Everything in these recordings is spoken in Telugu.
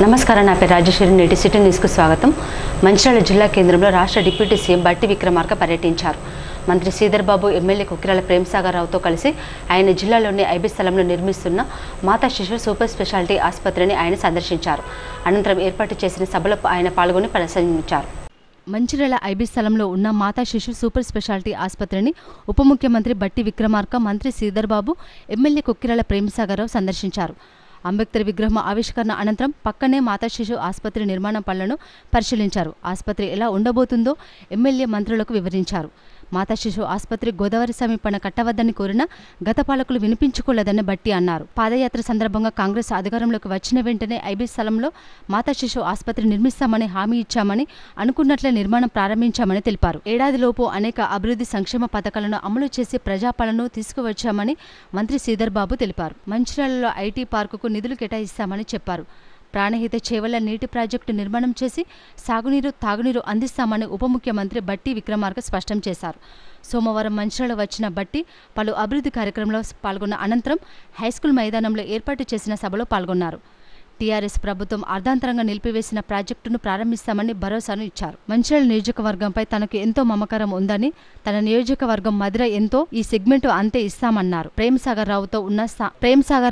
నమస్కారం, నా పేరు రాజేశ్వరి. నేటి సిటీ న్యూస్కు స్వాగతం. మంచిర్యాల జిల్లా కేంద్రంలో రాష్ట్ర డిప్యూటీ సీఎం బట్టి విక్రమార్క పర్యటించారు. మంత్రి శ్రీధర్ బాబు, ఎమ్మెల్యే కుక్కిరాల ప్రేమ్సాగర్ రావుతో కలిసి ఆయన జిల్లాలోని ఐబీ స్థలంలో నిర్మిస్తున్న మాతా శిశు సూపర్ స్పెషాలిటీ ఆసుపత్రిని ఆయన సందర్శించారు. అనంతరం ఏర్పాటు చేసిన సభలో ఆయన పాల్గొని ప్రసంగించారు. మంచిర్యాల ఐబీ స్థలంలో ఉన్న మాతా శిశు సూపర్ స్పెషాలిటీ ఆసుపత్రిని ఉప ముఖ్యమంత్రి బట్టి విక్రమార్క, మంత్రి శ్రీధర్ బాబు, ఎమ్మెల్యే కుక్కిరాల ప్రేమ్సాగర్ రావు సందర్శించారు. అంబేద్కర్ విగ్రహం ఆవిష్కరణ అనంతరం పక్కనే మాతా శిశు ఆసుపత్రి నిర్మాణం పనులను పరిశీలించారు. ఆసుపత్రి ఎలా ఉండబోతుందో ఎమ్మెల్యే మంత్రులకు వివరించారు. మాతా శిశు ఆసుపత్రి గోదావరి సమీపన కట్టవద్దని కోరిన గత పాలకులు వినిపించుకోలేదని బట్టి అన్నారు. పాదయాత్ర సందర్భంగా కాంగ్రెస్ అధికారంలోకి వచ్చిన వెంటనే ఐబీ స్థలంలో మాతా శిశు ఆసుపత్రి నిర్మిస్తామని హామీ ఇచ్చామని, అనుకున్నట్లే నిర్మాణం ప్రారంభించామని తెలిపారు. ఏడాదిలోపు అనేక అభివృద్ధి సంక్షేమ పథకాలను అమలు చేసి ప్రజాపాలనను తీసుకువచ్చామని మంత్రి శ్రీధర్ బాబు తెలిపారు. మంచిర్యాలలో ఐటీ పార్కుకు నిధులు కేటాయిస్తామని చెప్పారు. ప్రాణహిత చేవల నీటి ప్రాజెక్టు నిర్మాణం చేసి సాగునీరు, తాగునీరు అందిస్తామని ఉప ముఖ్యమంత్రి బట్టి విక్రమార్క స్పష్టం చేశారు. సోమవారం మంచిర్యాల వచ్చిన బట్టి పలు అభివృద్ధి కార్యక్రమంలో పాల్గొన్న అనంతరం హైస్కూల్ మైదానంలో ఏర్పాటు చేసిన సభలో పాల్గొన్నారు. టీఆర్ఎస్ ప్రభుత్వం అర్ధాంతరంగా నిలిపివేసిన ప్రాజెక్టును ప్రారంభిస్తామని భరోసాను ఇచ్చారు. మంచిర్యాల నియోజకవర్గంపై తనకు ఎంతో మమకారం ఉందని, తన నియోజకవర్గం మదిర ఎంతో, ఈ సెగ్మెంటు అంతే ఇస్తామన్నారు. ప్రేమ్సాగర్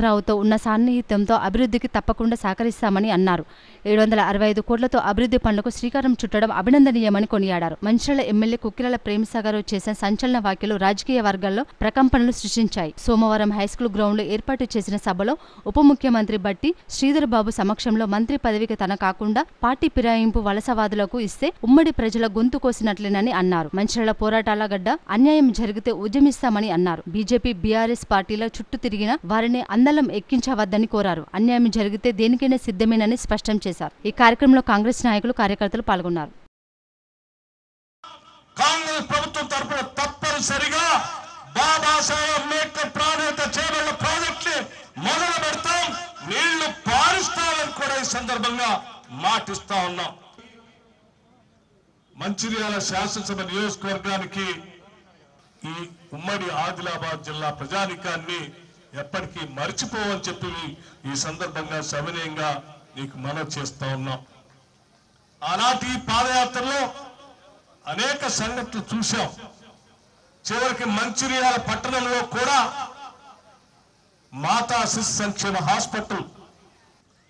రావుతో ఉన్న సాన్నిహిత్యంతో అభివృద్ధికి తప్పకుండా సహకరిస్తామని అన్నారు. 765 కోట్లతో అభివృద్ధి పనులకు శ్రీకారం చుట్టడం అభినందనీయమని కొనియాడారు. మంచిర్యాల ఎమ్మెల్యే కుక్కిరాల ప్రేమ్సాగర్ చేసిన సంచలన వ్యాఖ్యలు రాజకీయ వర్గాల్లో ప్రకంపనలు సృష్టించాయి. సోమవారం హైస్కూల్ గ్రౌండ్లో ఏర్పాటు చేసిన సభలో ఉప ముఖ్యమంత్రి బట్టి శ్రీధర్ బాబు సమక్షంలో మంత్రి పదవికి తన కాకుండా పార్టీ ఫిరాయింపు వలసవాదులకు ఇస్తే ఉమ్మడి ప్రజల గొంతు కోసినట్లేనని అన్నారు. మంచిర్యాల పోరాటాల గడ్డ, అన్యాయం జరిగితే ఉద్యమిస్తామని అన్నారు. బీజేపీ, బీఆర్ఎస్ పార్టీల చుట్టూ తిరిగిన వారిని అందలం ఎక్కించవద్దని కోరారు. అన్యాయం జరిగితే దేనికైనా సిద్ధమేనని స్పష్టం చేశారు. ఈ కార్యక్రమంలో కాంగ్రెస్ నాయకులు, కార్యకర్తలు పాల్గొన్నారు. కాంగ్రెస్ ప్రభుత్వం తరపున తప్పనిసరిగా బాబాసాహెబ్ అంబేద్కర్ ప్రాణహిత చేవల ప్రాజెక్టు మొదలు పెడతాం, నీళ్లు పారిస్తామని కూడా ఈ సందర్భంగా మాటిస్తా ఉన్నాం. మంచిర్యాల శాసనసభ నియోజకవర్గానికి, ఈ ఉమ్మడి ఆదిలాబాద్ జిల్లా ప్రజానికాన్ని ఎప్పటికీ మర్చిపోవని చెప్పి ఈ సందర్భంగా సవినయంగా నీకు మనవి చేస్తా ఉన్నాం. ఆనాటి పాదయాత్రలో అనేక సంఘటనలు చూశాం. చివరికి మంచిర్యాల పట్టణంలో కూడా మాతా శిశు సంక్షేమ హాస్పిటల్,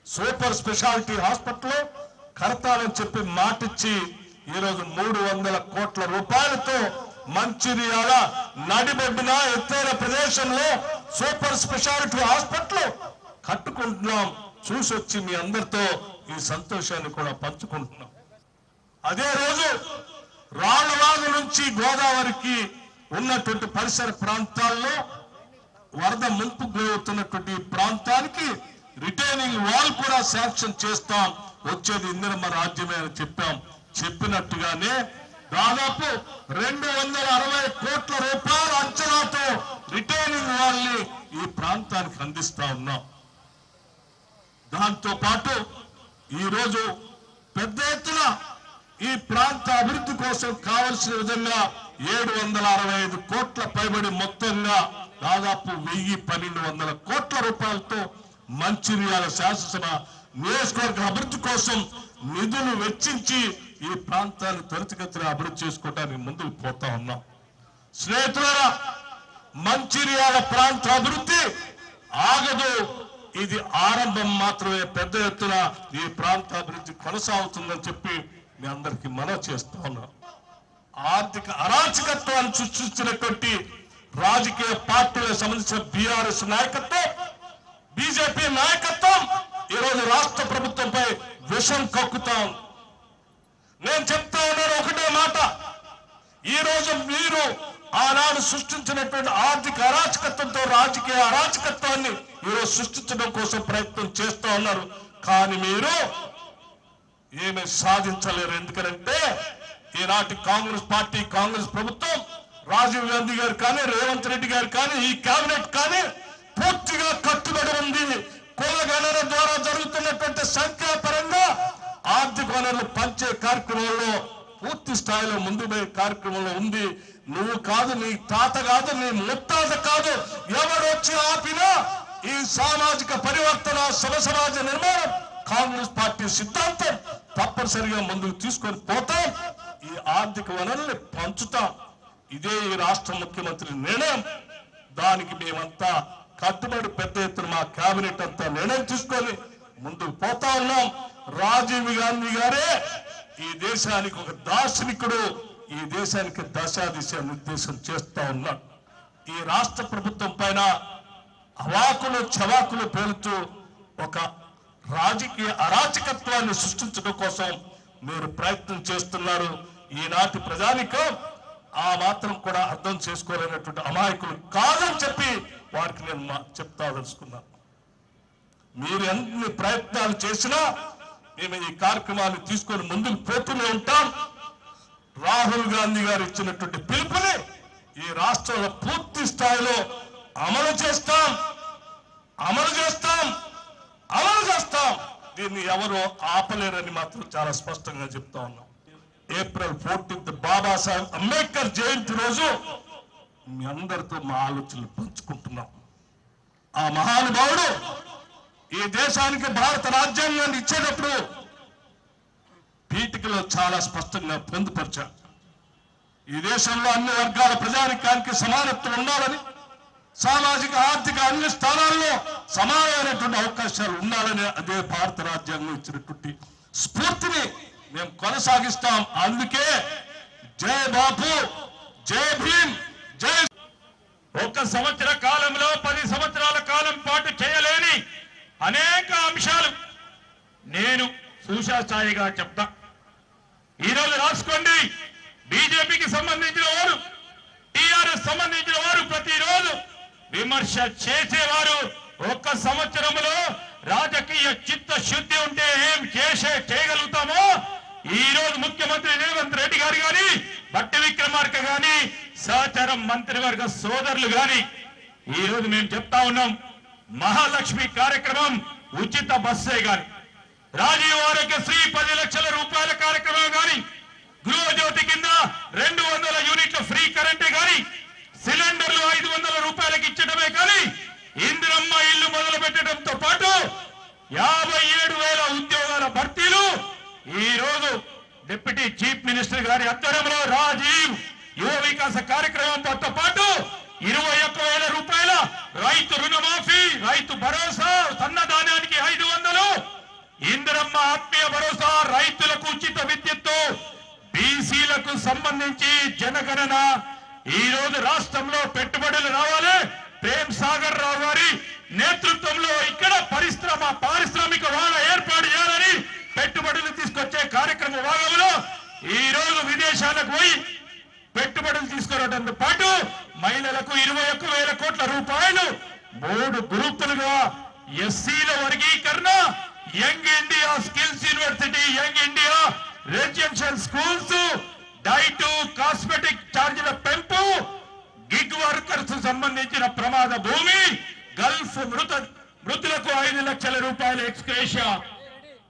సూపర్ స్పెషాలిటీ హాస్పిటల్ కడతానని చెప్పి మాటిచ్చి ఈరోజు 300 కోట్ల రూపాయలతో మంచిర్యాల నడిబొడ్డున ఎత్తైన ప్రదేశంలో సూపర్ స్పెషాలిటీ హాస్పిటల్ కట్టుకుంటున్నాం. చూసొచ్చి మీ అందరితో ఈ సంతోషాన్ని కూడా పంచుకుంటున్నాం. అదే రోజు రాళ్లవాగు నుంచి గోదావరికి ఉన్నటువంటి పరిసర ప్రాంతాల్లో వరద ముంపు గురవుతున్నటువంటి ప్రాంతానికి రిటైనింగ్ వాల్ కూడా శాంక్షన్ చేస్తాం, వచ్చేది ఇందిరమ్మ రాజ్యమే అని చెప్పాం. చెప్పినట్టుగానే దాదాపు 260 కోట్ల రూపాయల అంచనాతో రిటైనింగ్ వాల్ ని ఈ ప్రాంతానికి అందిస్తా ఉన్నాం. దాంతో పాటు ఈరోజు పెద్ద ఎత్తున ఈ ప్రాంత అభివృద్ధి కోసం కావలసిన విధంగా 765 కోట్ల పైబడి మొత్తంగా దాదాపు 1000-1200 కోట్ల రూపాయలతో మంచిర్యాల శాసనసభ నియోజకవర్గ అభివృద్ధి కోసం నిధులు వెచ్చించి ఈ ప్రాంతాన్ని త్వరితగతిన అభివృద్ధి చేసుకోవడానికి ముందుకు పోతా ఉన్నాం. స్నేహితులారా, మంచిర్యాల ప్రాంత అభివృద్ధి ఆగదు, ఇది ఆరంభం మాత్రమే. పెద్ద ఎత్తున ఈ ప్రాంత అభివృద్ధి కొనసాగుతుందని చెప్పి మీ అందరికీ మనవి చేస్తా ఉన్నాం. ఆర్థిక అరాచకత్వాన్ని సృష్టించినటువంటి రాజకీయ పార్టీలకు సంబంధించిన బీఆర్ఎస్ నాయకత్వం, బీజేపీ నాయకత్వం ఈరోజు రాష్ట్ర ప్రభుత్వంపై విషం కక్కుతాం. నేను చెప్తా ఉన్నాను ఒకటే మాట, ఈ రోజు మీరు ఆనాడు సృష్టించినటువంటి ఆర్థిక అరాచకత్వంతో రాజకీయ అరాచకత్వాన్ని ఈరోజు సృష్టించడం కోసం ప్రయత్నం చేస్తా ఉన్నారు. కానీ మీరు ఏమీ సాధించలేరు. ఎందుకంటే ఈనాటి కాంగ్రెస్ పార్టీ, కాంగ్రెస్ ప్రభుత్వం, రాజీవ్ గాంధీ గారు కానీ, రేవంత్ రెడ్డి గారు కానీ, ఈ కేబినెట్ కానీ పూర్తిగా కట్టుబడి ఉంది. కుల గణన ద్వారా జరుగుతున్నటువంటి సంఖ్యాపరంగా ఆర్థిక వనరులు పంచే కార్యక్రమంలో పూర్తి స్థాయిలో ముందు పోయే కార్యక్రమంలో ఉంది. నువ్వు కాదు, నీ తాత కాదు, నీ ముత్తాత కాదు, ఎవరు వచ్చి ఆపినా ఈ సామాజిక పరివర్తన, సమాజ నిర్మాణం కాంగ్రెస్ పార్టీ సిద్ధాంతం తప్పనిసరిగా ముందుకు తీసుకొని పోతాం. ఈ ఆర్థిక వనరుల్ని పంచుతాం. ఇదే ఈ రాష్ట్ర ముఖ్యమంత్రి నిర్ణయం. దానికి మేమంతా కట్టుబడి పెద్ద ఎత్తున మా కేబినెట్ అంతా నిర్ణయం తీసుకొని ముందుకు పోతా ఉన్నాం. రాజీవ్ గాంధీ గారే ఈ దేశానికి ఒక దార్శనికుడు, ఈ దేశానికి దశాదిశ నిర్దేశం చేస్తా ఉన్నాడు. ఈ రాష్ట్ర ప్రభుత్వం పైన అవాకులు చవాకులు పేలుతూ ఒక రాజకీయ అరాచకత్వాన్ని సృష్టించడం కోసం మీరు ప్రయత్నం చేస్తున్నారు. ఈనాటి ప్రజానికం ఆ మాత్రం కూడా అర్థం చేసుకోలేనటువంటి అమాయకులు కాదని చెప్పి వారికి నేను చెప్తా తెలుసుకున్నాను. మీరు ఎన్ని ప్రయత్నాలు చేసినా మేము ఈ కార్యక్రమాన్ని తీసుకొని ముందుకు పోతూనే ఉంటాం. రాహుల్ గాంధీ గారు ఇచ్చినటువంటి పిలుపుని ఈ రాష్ట్రంలో పూర్తి స్థాయిలో అమలు చేస్తాం. దీన్ని ఎవరు ఆపలేరని మాత్రం చాలా స్పష్టంగా చెప్తా ఉన్నాం. ఏప్రిల్ 14 బాబాసాహెబ్ అంబేద్కర్ జయంతి రోజు మీ అందరితో మా ఆలోచనలు పంచుకుంటున్నాం. ఆ మహానుభావుడు ఈ దేశానికి భారత రాజ్యాంగాన్ని ఇచ్చేటప్పుడు పీఠికలో చాలా స్పష్టంగా పొందుపరిచారు. ఈ దేశంలో అన్ని వర్గాల ప్రజానికానికి సమానత్వం ఉండాలని, సామాజిక ఆర్థిక అన్ని స్థానాల్లో సమానమైనటువంటి అవకాశాలు ఉండాలని అదే భారత రాజ్యాంగం ఇచ్చినటువంటి స్ఫూర్తిని మేము కొనసాగిస్తాం. అందుకే జై బాపు, జై భీమ్, జై. ఒక సంవత్సర కాలంలో 10 సంవత్సరాల కాలం పాటు చేయలేని అనేక అంశాలు నేను సూచాచాయిగా చెప్తా. ఈరోజు రాసుకోండి. బీజేపీకి సంబంధించిన వారు, టీఆర్ఎస్ సంబంధించిన వారు ప్రతిరోజు విమర్శ చేసేవారు. ఒక్క సంవత్సరంలో రాజకీయ చిత్తశుద్ధి ఉంటే ఏం చేయగలుగుతామో ఈ రోజు ముఖ్యమంత్రి రేవంత్ రెడ్డి గారు గాని, బట్టి విక్రమార్క గాని, సహచర మంత్రివర్గ సోదరులు గాని ఈ రోజు మేము చెప్తా ఉన్నాం. మహాలక్ష్మి కార్యక్రమం, ఉచిత బస్సే గాని, రాజీవ్ ఆరోగ్యశ్రీ 10 లక్షల రూపాయల కార్యక్రమం గాని, గృహజ్యోతి కింద 200 యూనిట్ల ఫ్రీ కరెంటే గాని, సిలిండర్లు 500 రూపాయలకి ఇచ్చడమే కానీ, ఇందిరమ్మ ఇల్లు మొదలు పెట్టడంతో పాటు 57,000 ఉద్యోగాల భర్తీలు ఈ రోజు డిప్యూటీ చీఫ్ మినిస్టర్ గారి ఆధ్వర్యంలో రాజీవ్ యువ వికాస కార్యక్రమంతో పాటు 21,000 రూపాయల రైతు రుణమాఫీ, రైతు భరోసా, సన్నధాన్యానికి 500, ఇందిరమ్మ ఆత్మీయ భరోసా, రైతులకు ఉచిత విద్యుత్తు, బీసీలకు సంబంధించి జనగణన. ఈ రోజు రాష్ట్రంలో పెట్టుబడులు రావాలి. ప్రేమ్ సాగర్ రావు గారి నేతృత్వంలో ఇక్కడ పారిశ్రామిక వాడ ఏర్పాటు చేయాలని పెట్టుబడులు తీసుకొచ్చే కార్యక్రమ భాగంలో ఈ రోజు విదేశాలకు పోయి పెట్టుబడులు తీసుకురావడంతో పాటు మహిళలకు 21,000 కోట్ల రూపాయలు 3 గ్రూపులుగా ఎస్సీల వర్గీకరణ, young India skills university, young India residential schools, diet cosmetic ఛార్జీల పెంపు, గిగ్ వర్కర్స్ సంబంధించిన ప్రమాద భూమి, గల్ఫ్ మృతులకు 5 లక్షల రూపాయల ఎక్స్గ్రేషియా,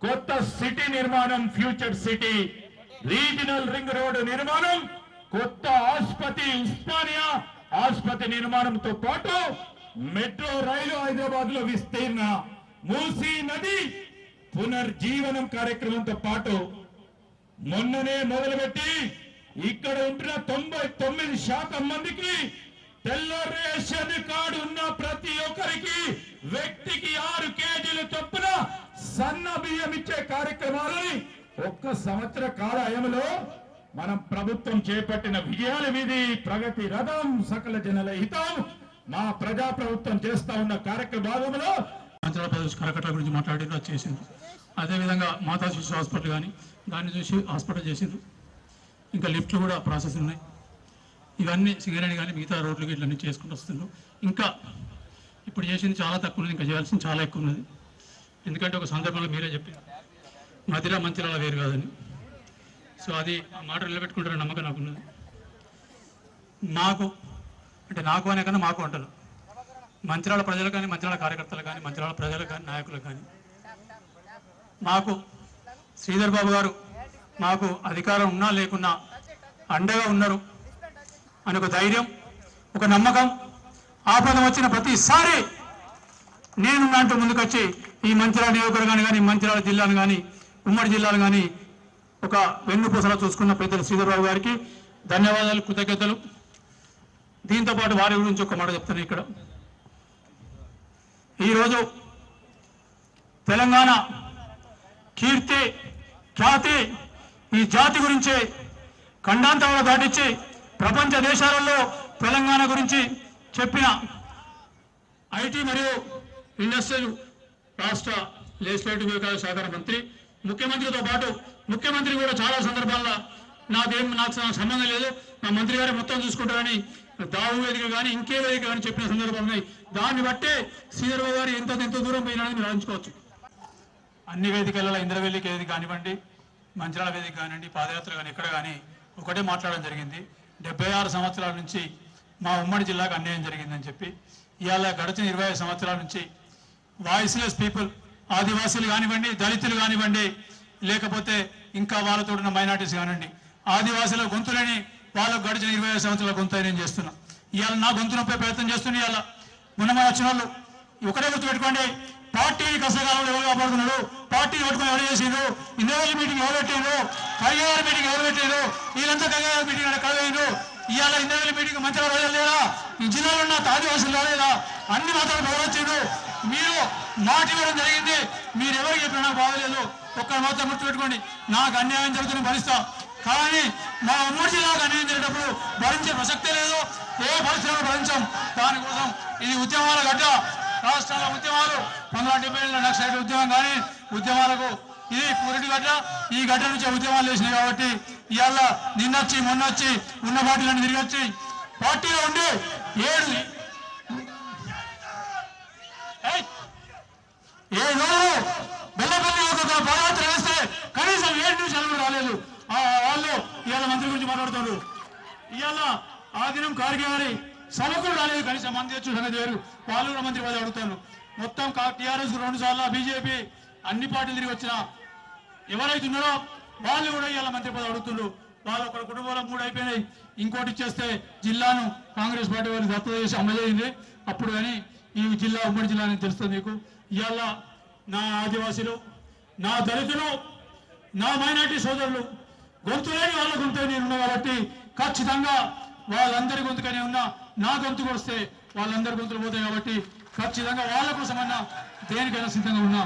కొత్త సిటీ నిర్మాణం, future city, regional ring road నిర్మాణం, కొత్త ఆసుపత్రి, ఉస్మానియా ఆసుపత్రి నిర్మాణంతో పాటు మెట్రో రైలు హైదరాబాద్ లో విస్తీర్ణ, మూసీ నది పునర్జీవనం కార్యక్రమంతో పాటు మొన్ననే మొదలుపెట్టి ఇక్కడ ఉంటున్న 99% మందికి తెల్ల రేషన్ కార్డు ఉన్న ప్రతి ఒక్కరికి వ్యక్తికి 6 కేజీల చొప్పున సన్న బియ్యం ఇచ్చే కార్యక్రమాలని ఒక్క సంవత్సర కాల వ్యవధిలో మనం ప్రభుత్వం చేపట్టిన విజయాల మీది ప్రగతి రథం, సకల జనుల హితం, మా ప్రజా ప్రభుత్వం చేస్తా ఉన్న కార్యక్రమ భాగంలో ఆంధ్రప్రదేశ్ కలకట్ల గురించి మాట్లాడి చేసిండ్రు. అదేవిధంగా మాతా శిశు హాస్పిటల్ కానీ దాన్ని చూసి హాస్పిటల్ చేసిండ్రు. ఇంకా లిఫ్ట్లు కూడా ప్రాసెస్ ఉన్నాయి. ఇవన్నీ సింగరేణి కానీ మిగతా రోడ్లు ఇట్లన్నీ చేసుకుంటూ వస్తుండ్రు. ఇంకా ఇప్పుడు చేసింది చాలా తక్కువ ఉన్నది, ఇంకా చేయాల్సింది చాలా ఎక్కువ ఉన్నది. ఎందుకంటే ఒక సందర్భంలో మీరే చెప్పారు మదిరా మంచిరాల వేరు కాదని. సో అది ఆ మాట నిలబెట్టుకుంటారని నమ్మకం నాకున్నది. నాకు అంటే నాకు అనే కన్నా మాకు అంటారు మంచిరాల ప్రజలు కానీ, మంచిరాల కార్యకర్తలు కానీ, మంచిరాల ప్రజలు కానీ, నాయకులు కానీ, మాకు శ్రీధర్ బాబు గారు మాకు అధికారం ఉన్నా లేకున్నా అండగా ఉన్నారు అని ఒక ధైర్యం, ఒక నమ్మకం. ఆపద వచ్చిన ప్రతిసారి నేనున్నంటూ ముందుకొచ్చి ఈ మంచిర్యాల నియోజకవర్గాన్ని కానీ మంచిర్యాల జిల్లాను కానీ ఉమ్మడి జిల్లాను కానీ ఒక వెన్నుపూసలా చూసుకున్న పెద్దలు శ్రీధర్ బాబు గారికి ధన్యవాదాలు, కృతజ్ఞతలు. దీంతో పాటు వారి గురించి ఒక మాట చెప్తాను. ఇక్కడ ఈరోజు తెలంగాణ కీర్తి ఖ్యాతి ఈ జాతి గురించి ఖండాంతరాలు దాటించి ప్రపంచ దేశాలలో తెలంగాణ గురించి చెప్పిన ఐటీ మరియు ఇండస్ట్రియల్ రాష్ట్ర లెజిస్లేటివ్ వ్యవహారాల శాఖ మంత్రి, ముఖ్యమంత్రితో పాటు ముఖ్యమంత్రి కూడా చాలా సందర్భాల్లో నాకు సంబంధం లేదు, నా మంత్రి గారే మొత్తం చూసుకుంటారని దావు వేదిక కానీ ఇంకే వేదిక కానీ చెప్పిన సందర్భాలు ఉన్నాయి. దాన్ని బట్టే శ్రీధర్ బాబు గారు ఎంత దూరం పోయినారని మీరు ఆలోచించుకోవచ్చు. అన్ని వేదికలలో ఇంద్రవెల్లి వేదిక కానివ్వండి, మంచిర్యాల వేదిక కానివ్వండి, పాదయాత్ర కానీ ఎక్కడ కానీ ఒకటే మాట్లాడడం జరిగింది. 76 సంవత్సరాల నుంచి మా ఉమ్మడి జిల్లాకు అన్యాయం జరిగిందని చెప్పి ఇవాళ గడిచిన 25 సంవత్సరాల నుంచి వాయిస్లెస్ పీపుల్, ఆదివాసీలు కానివ్వండి, దళితులు కానివ్వండి, లేకపోతే ఇంకా వాళ్ళతో ఉన్న మైనార్టీస్ కానివ్వండి, ఆదివాసీల గొంతులని వాళ్ళకు గడిచిన 25 సంవత్సరాల గొంతు నేను చేస్తున్నా. ఇవాళ నా గొంతు నొప్పే ప్రయత్నం చేస్తున్నా. ఇవాళ మొన్న వచ్చిన వాళ్ళు ఒకటే గుర్తుపెట్టుకోండి, పార్టీని కష్టకాలంలో ఎవరు కాపాడుతున్నాడు, పార్టీని పట్టుకొని ఎవరు చేసిండ్రు, ఇంద్రవెల్లి మీటింగ్ ఎవరు పెట్టిండ్రు, కరిగారు మీటింగ్ ఎవరు పెట్టిండ్రు, వీళ్ళంతా కరిగారు మీటింగ్ కలవేయండు. ఇవాళ ఇంద్రవెల్లి మీటింగ్ మంచిగా రోజులు లేదా, ఈ జిల్లాలో ఉన్న ఆదివాసులు రాలేదా, అన్ని మాత్రం గౌరవించారు. మీరు మాట ఇవ్వడం జరిగింది, మీరు ఎవరికి చెప్పినా నాకు బాగలేదు. ఒక్క మాత్రం గుర్తుపెట్టుకోండి, నాకు అన్యాయం జరుగుతున్న భరిస్తా, కానీ మా ఉమ్మడి జిల్లాకు అన్యాయం జరిగేటప్పుడు భరించే ప్రసక్తే లేదు, ఏ పరిస్థితుల్లో భరించాం. దానికోసం ఇది ఉద్యమాల గడ్డ, రాష్ట్రాల ఉద్యమాలు 1970 నక్సలైట్ ఉద్యమం కానీ ఉద్యమాలకు ఇది పురిటి గడ్డ. ఈ గడ్డ నుంచి ఉద్యమాలు చేసినాయి కాబట్టి ఇవాళ నిన్నొచ్చి మొన్నొచ్చి ఉన్న పార్టీలను తిరిగి వచ్చి పార్టీలో ఉండి 7 రోజులు బెల్లపల్లి ఒక పాదయాత్ర వేస్తే కనీసం 7 నిమిషాలు రాలేదు. వాళ్ళు ఇవాళ మంత్రి గురించి మాట్లాడుతారు. ఇవాళ ఆ దినం ఖార్గే గారి సభకు రాలేదు, కనీసం మంత్రి వచ్చి సంగతి వేరు, వాళ్ళు కూడా మంత్రి పదవి అడుగుతారు. మొత్తం టీఆర్ఎస్ 2 సార్లు, బీజేపీ అన్ని పార్టీలు తిరిగి వచ్చిన ఎవరైతే ఉన్నారో వాళ్ళు కూడా ఇవాళ మంత్రి పదవి అడుగుతుండ్రు. వాళ్ళు ఒక కుటుంబంలో 3 అయిపోయినాయి, ఇంకోటి ఇచ్చేస్తే జిల్లాను కాంగ్రెస్ పార్టీ వారిని దత్తత చేసి అమలైంది. అప్పుడు కానీ ఈ జిల్లా ఉమ్మడి జిల్లా అని తెలుస్తుంది మీకు. ఇవాళ నా ఆదివాసీలు, నా దళితులు, నా మైనార్టీ సోదరులు గొంతు లేని వాళ్ళ గొంతు నేను ఉన్నా కాబట్టి ఖచ్చితంగా వాళ్ళందరి గొంతుకనే ఉన్నా, నా గొంతుకు వస్తే వాళ్ళందరి గొంతులు పోతాయి కాబట్టి ఖచ్చితంగా వాళ్ళ కోసమన్నా దేనికైనా సిద్ధంగా ఉన్నా.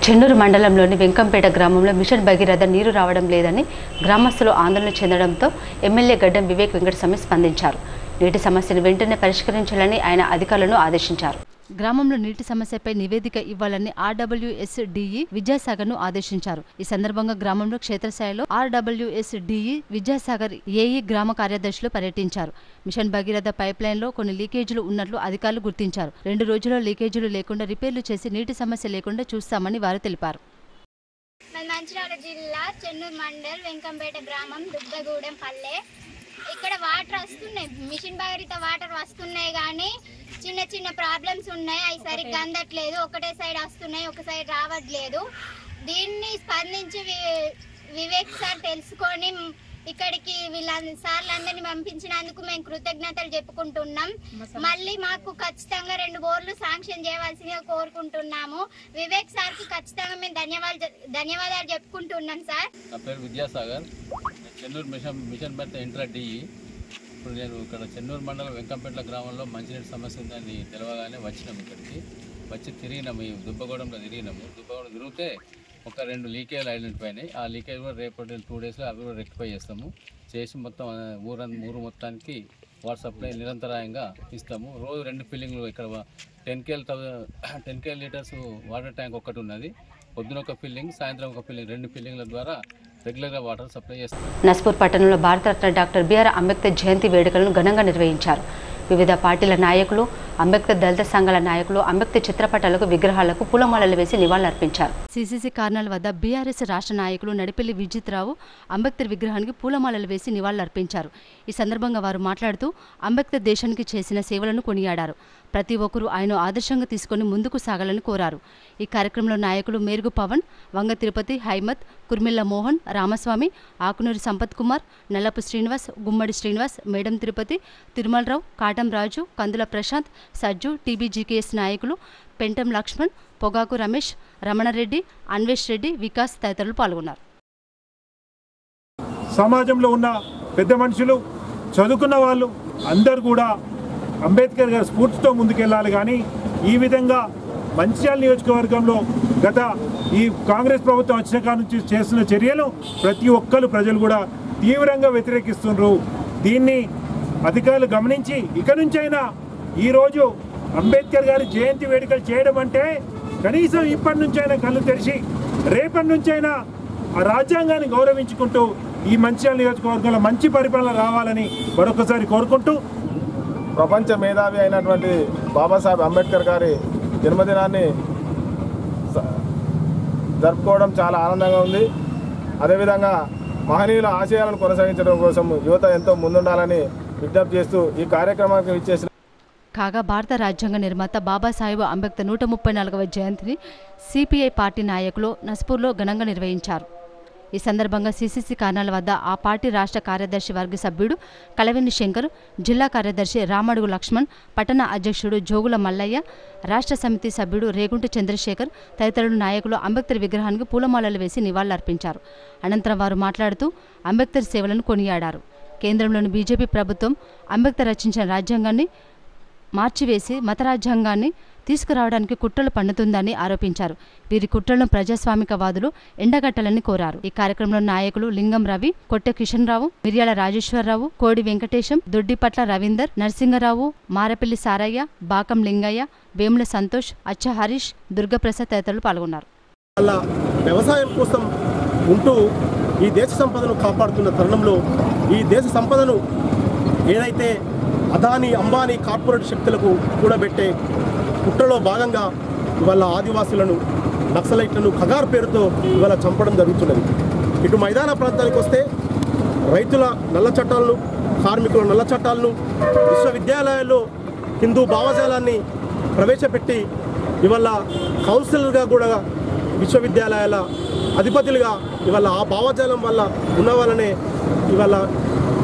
చెన్నూరు మండలంలోని వెంకంపేట గ్రామంలో మిషన్ భగీరథ నీరు రావడం లేదని గ్రామస్తులు ఆందోళన చెందడంతో ఎమ్మెల్యే గడ్డం వివేక్ వెంకటస్వామి స్పందించారు. నీటి సమస్యను వెంటనే పరిష్కరించాలని ఆయన అధికారులను ఆదేశించారు. గ్రామంలో నీటి సమస్యపై నివేదిక ఇవ్వాలని RWSDE విద్యాసాగర్ను ఆదేశించారు. ఈ సందర్భంగా గ్రామంలో క్షేత్రస్థాయిలో RWSDE విద్యాసాగర్ ఏఈ గ్రామ కార్యదర్శులు పర్యటించారు. మిషన్ భగీరథ పైప్లైన్లో కొన్ని లీకేజీలు ఉన్నట్లు అధికారులు గుర్తించారు. 2 రోజుల్లో లీకేజీలు లేకుండా రిపేర్లు చేసి నీటి సమస్య లేకుండా చూస్తామని వారు తెలిపారు. మంచిర్యాల జిల్లా చెన్నూరు మండల్ వెంకంపేట గ్రామం దుబ్బగూడెం పల్లె. ఇక్కడ వాటర్ వస్తున్నాయి, మిషన్ భగీరథ వాటర్ వస్తున్నాయి కానీ చిన్న చిన్న ప్రాబ్లమ్స్ ఉన్నాయి. అవి సరిగ్గా అందట్లేదు, ఒకటే సైడ్ వస్తున్నాయి, ఒక సైడ్ రావట్లేదు. దీన్ని స్పందించి వివేక్ సార్ తెలుసుకొని ఇక్కడికి సార్లందరినీ పంపించినందుకు మేము కృతజ్ఞతలు చెప్పుకుంటున్నాం. మళ్ళీ మాకు ఖచ్చితంగా 2 బోర్లు శాంక్షన్ చేయవలసిందిగా కోరుకుంటున్నాము. వివేక్ సార్ కి ఖచ్చితంగా మేము ధన్యవాదాలు చెప్పుకుంటున్నాం. సార్ నా పేరు Vidyasagar, Chennur mission Bhagiratha intra DE. ఇప్పుడు నేను ఇక్కడ చెన్నూరు మండలం వెంకంపేట గ్రామంలో మంచినీటి సమస్య ఉందని తెలవగానే వచ్చినాము. ఇక్కడికి వచ్చి తిరిగినాము, ఈ దుబ్బగూడెంలో తిరిగినాము. దుబ్బగూడెం తిరిగితే ఒక 2 లీకేజ్లు ఐడెంటిఫై అయినాయి. ఆ లీకేజ్ కూడా రేపటి 2 డేస్లో అవి కూడా రెక్టిఫై చేసి మొత్తం ఊరు మొత్తానికి వాట్సాప్లో నిరంతరాయంగా ఇస్తాము. రోజు 2 ఫిల్లింగ్లు ఇక్కడ 10 KL లీటర్స్ వాటర్ ట్యాంక్ ఒకటి ఉన్నది. పొద్దున ఒక ఫిల్లింగ్, సాయంత్రం ఒక ఫిల్లింగ్, 2 ఫిల్లింగ్ల ద్వారా రెగ్యులర్గా వాటర్ సప్లై చేస్తాం. నస్పూర్ పట్టణంలో భారతరత్న డాక్టర్ బిఆర్ అంబేద్కర్ జయంతి వేడుకలను ఘనంగా నిర్వహించారు. వివిధ పార్టీల నాయకులు, అంబేద్కర్ దళిత సంఘాల నాయకులు అంబేద్కర్ చిత్రపటాలకు, విగ్రహాలకు పూలమాలలు వేసి నివాళులర్పించారు. సిసిసి కార్నల్ వద్ద బీఆర్ఎస్ రాష్ట్ర నాయకులు నడిపెల్లి విజిత్రావు అంబేద్కర్ విగ్రహానికి పూలమాలలు వేసి నివాళులర్పించారు. ఈ సందర్భంగా వారు మాట్లాడుతూ అంబేద్కర్ దేశానికి చేసిన సేవలను కొనియాడారు. ప్రతి ఒక్కరూ ఆయన ఆదర్శంగా తీసుకుని ముందుకు సాగాలని కోరారు. ఈ కార్యక్రమంలో నాయకులు మేరుగు పవన్, వంగ తిరుపతి, హైమత్, కుర్మిల్ల మోహన్, రామస్వామి, ఆకునూరి సంపత్ కుమార్, నల్లపు శ్రీనివాస్, గుమ్మడి శ్రీనివాస్, మేడం తిరుపతి, తిరుమలరావు, కాటం రాజు, కందుల ప్రశాంత్, సజ్జు, TBGKS నాయకులు పెంటం లక్ష్మణ్, పొగాకు రమేష్, రమణారెడ్డి, అన్వేష్ రెడ్డి, వికాస్ తదితరులు పాల్గొన్నారు. సమాజంలో ఉన్న పెద్ద మనుషులు, చదువుకున్న వాళ్ళు అందరూ కూడా అంబేద్కర్ గారి స్ఫూర్తితో ముందుకెళ్ళాలి. కానీ ఈ విధంగా మంచిర్యాల నియోజకవర్గంలో గత ఈ కాంగ్రెస్ ప్రభుత్వం వచ్చిన కాడ నుంచి చేస్తున్న చర్యలు ప్రతి ఒక్కరు ప్రజలు కూడా తీవ్రంగా వ్యతిరేకిస్తున్నారు. దీన్ని అధికారులు గమనించి ఇక నుంచైనా ఈరోజు అంబేద్కర్ గారి జయంతి వేడుకలు చేయడం అంటే కనీసం ఇప్పటి నుంచైనా కళ్ళు తెరిచి రేపటి నుంచైనా ఆ రాజ్యాంగాన్ని గౌరవించుకుంటూ ఈ మంచిర్యాల నియోజకవర్గంలో మంచి పరిపాలన రావాలని మరొకసారి కోరుకుంటూ ప్రపంచ మేధావి అయినటువంటి బాబాసాహెబ్ అంబేద్కర్ గారి జన్మదినాన్ని జరుపుకోవడం చాలా ఆనందంగా ఉంది. అదేవిధంగా మహనీయుల ఆశయాలను కొనసాగించడం కోసం యువత ఎంతో ముందుండాలని విజ్ఞప్తి చేస్తూ ఈ కార్యక్రమానికి విచ్చేసిన కాగా భారత రాజ్యాంగ నిర్మాత బాబాసాహెబ్ అంబేద్కర్ 134వ జయంతిని సిపిఐ పార్టీ నాయకులు నస్పూర్లో ఘనంగా నిర్వహించారు. ఈ సందర్భంగా సిసిసి కారణాల వద్ద ఆ పార్టీ రాష్ట్ర కార్యదర్శి వర్గ సభ్యుడు కలవెన్ని శంకర్, జిల్లా కార్యదర్శి రామడుగు లక్ష్మణ్, పట్టణ అధ్యక్షుడు జోగుల మల్లయ్య, రాష్ట్ర సమితి సభ్యుడు రేగుంట చంద్రశేఖర్ తదితరులు నాయకులు అంబేద్కర్ విగ్రహానికి పూలమాలలు వేసి నివాళులర్పించారు. అనంతరం వారు మాట్లాడుతూ అంబేద్కర్ సేవలను కొనియాడారు. కేంద్రంలోని బీజేపీ ప్రభుత్వం అంబేద్కర్ రచించిన రాజ్యాంగాన్ని మార్చివేసి మత రాజ్యాంగాన్ని తీసుకురావడానికి కుట్రలు పన్నుతుందని ఆరోపించారు. వీరి కుట్రలను ప్రజాస్వామికవాదులు ఎండగట్టాలని కోరారు. ఈ కార్యక్రమంలో నాయకులు లింగం రవి, కొట్టె కిషన్ రావు, మిర్యాల రాజేశ్వరరావు, కోడి వెంకటేశం, దొడ్డిపట్ల రవీందర్, నరసింగరావు, మారపల్లి సారయ్య, బాకం లింగయ్య, వేముల సంతోష్, అచ్చ హరీష్, దుర్గప్రసాద్ తదితరులు పాల్గొన్నారు. వ్యవసాయం కోసం ఉంటూ ఈ దేశ సంపదను కాపాడుతున్న తరుణంలో ఈ దేశ సంపదను ఏదైతే అదానీ, అంబానీ కార్పొరేట్ శక్తులకు కూడబెట్టే కుట్రలో భాగంగా ఇవాళ ఆదివాసులను, నక్సలైట్లను ఖగార్ పేరుతో ఇవాళ చంపడం జరుగుతున్నది. ఇటు మైదాన ప్రాంతానికి వస్తే రైతుల నల్ల చట్టాలను, కార్మికుల నల్ల చట్టాలను, విశ్వవిద్యాలయాల్లో హిందూ భావజాలాన్ని ప్రవేశపెట్టి ఇవాళ కౌన్సిలర్గా కూడా విశ్వవిద్యాలయాల అధిపతులుగా ఇవాళ ఆ భావజాలం వల్ల ఉన్న వాళ్ళనే ఇవాళ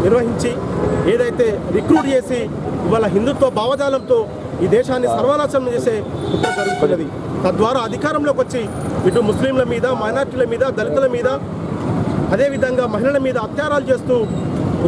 నిర్వహించి ఏదైతే రిక్రూట్ చేసి ఇవాళ హిందుత్వ భావజాలంతో ఈ దేశాన్ని సర్వనాశనం చేసే కుట్ర జరుగుతున్నది. తద్వారా అధికారంలోకి వచ్చి ఇటు ముస్లింల మీద, మైనార్టీల మీద, దళితుల మీద, అదేవిధంగా మహిళల మీద అత్యాచారాలు చేస్తూ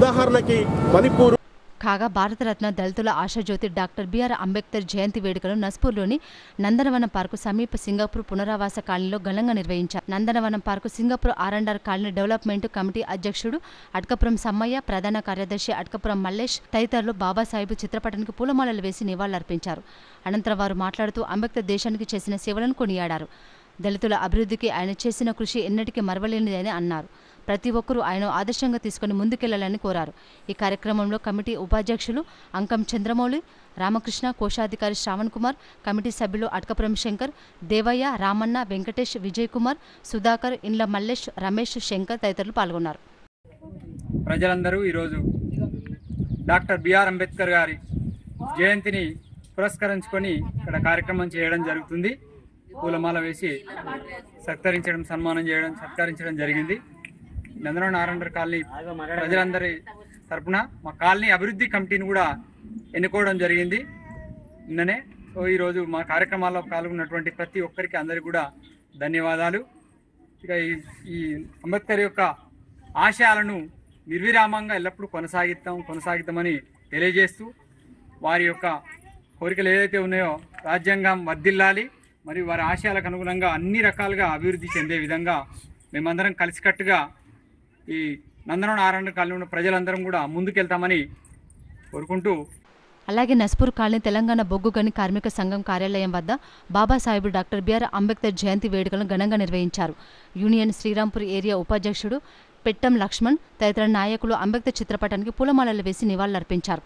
ఉదాహరణకి మణిపూర్. కాగా భారతరత్న దళితుల ఆశాజ్యోతి డాక్టర్ బిఆర్ అంబేద్కర్ జయంతి వేడుకలు నస్పూర్లోని నందనవనం పార్కు సమీప సింగపూర్ పునరావాస కాలనీలో ఘనంగా నిర్వహించారు. Nandanavanam park Singapore R&R colony development committee అధ్యక్షుడు అట్కపురం సమ్మయ్య, ప్రధాన కార్యదర్శి అట్కపురం మల్లేష్ తదితరులు బాబాసాహెబ్ చిత్రపటానికి పూలమాలలు వేసి నివాళులర్పించారు. అనంతరం వారు మాట్లాడుతూ అంబేద్కర్ దేశానికి చేసిన సేవలను కొనియాడారు. దళితుల అభివృద్ధికి ఆయన చేసిన కృషి ఎన్నటికీ మరవలేనిదని అన్నారు. ప్రతి ఒక్కరూ ఆయన ఆదర్శంగా తీసుకుని ముందుకెళ్లాలని కోరారు. ఈ కార్యక్రమంలో కమిటీ ఉపాధ్యక్షులు అంకం చంద్రమౌళి, రామకృష్ణ, కోశాధికారి శ్రావణ్ కుమార్, కమిటీ సభ్యులు అట్కపురం శంకర్, దేవయ్య, రామన్న, వెంకటేష్, విజయ్ కుమార్, సుధాకర్, ఇండ్ల మల్లేష్, రమేష్, శంకర్ తదితరులు పాల్గొన్నారు. ప్రజలందరూ ఈరోజు డాక్టర్ బిఆర్ అంబేద్కర్ గారి జయంతిని పురస్కరించుకొని ఇక్కడ కార్యక్రమం చేయడం జరుగుతుంది. పూలమాల వేసి సత్కరించడం జరిగింది. నందనవనం R&R కాలనీ ప్రజలందరి తరపున మా కాలనీ అభివృద్ధి కమిటీని కూడా ఎన్నుకోవడం జరిగింది నిన్ననే. ఈరోజు మా కార్యక్రమాల్లో పాల్గొన్నటువంటి ప్రతి ఒక్కరికి అందరికీ కూడా ధన్యవాదాలు. ఇక ఈ అంబేద్కర్ యొక్క ఆశయాలను నిర్విరామంగా ఎల్లప్పుడూ కొనసాగిద్దామని తెలియజేస్తూ వారి యొక్క కోరికలు ఏదైతే ఉన్నాయో రాజ్యాంగం వర్ధిల్లాలి, మరియు వారి ఆశయాలకు అనుగుణంగా అన్ని రకాలుగా అభివృద్ధి చెందే విధంగా మేమందరం కలిసికట్టుగా ఈ నందనవనం R&R కాలనీ ఉన్న ప్రజలందరం కూడా ముందుకెళ్తామని కోరుకుంటూ. అలాగే నస్పూర్ కాలనీ తెలంగాణ బొగ్గు గని కార్మిక సంఘం కార్యాలయం వద్ద బాబాసాహెబ్ డాక్టర్ బిఆర్ అంబేద్కర్ జయంతి వేడుకలను ఘనంగా నిర్వహించారు. యూనియన్ శ్రీరాంపూర్ ఏరియా ఉపాధ్యక్షుడు పెట్టం లక్ష్మణ్ తదితర నాయకులు అంబేద్కర్ చిత్రపటానికి పూలమాలలు వేసి నివాళులర్పించారు.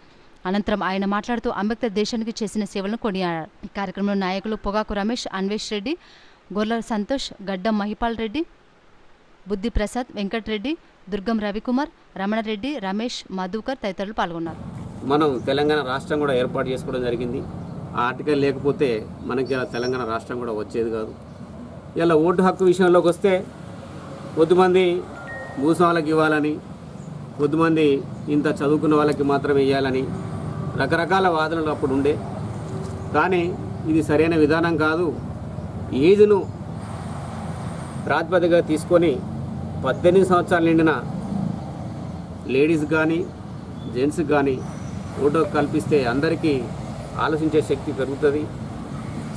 అనంతరం ఆయన మాట్లాడుతూ అంబేద్కర్ దేశానికి చేసిన సేవలను కొనియాడారు. ఈ కార్యక్రమంలో నాయకులు పొగాకు రమేష్, అన్వేష్ రెడ్డి, గొర్ల సంతోష్, గడ్డం మహిపాల్ రెడ్డి, బుద్ధి ప్రసాద్, వెంకటరెడ్డి, దుర్గం రవికుమార్, రమణారెడ్డి, రమేష్, మధుకర్ తదితరులు పాల్గొన్నారు. మనం తెలంగాణ రాష్ట్రం కూడా ఏర్పాటు చేసుకోవడం జరిగింది. ఆ ఆర్టికల్ లేకపోతే మనకి తెలంగాణ రాష్ట్రం కూడా వచ్చేది కాదు. ఇలా ఓటు హక్కు విషయంలోకి వస్తే కొద్దిమంది భూస్వాములకు ఇవ్వాలని, కొద్దిమంది ఇంత చదువుకున్న వాళ్ళకి మాత్రమే ఇవ్వాలని రకరకాల వాదనలు అప్పుడు ఉండే. కానీ ఇది సరైన విధానం కాదు. ఏజ్ను ప్రాతిపదికగా తీసుకొని 18 సంవత్సరాలు నిండిన లేడీస్ కానీ జెంట్స్ కానీ ఓటు కల్పిస్తే అందరికీ ఆలోచించే శక్తి పెరుగుతుంది.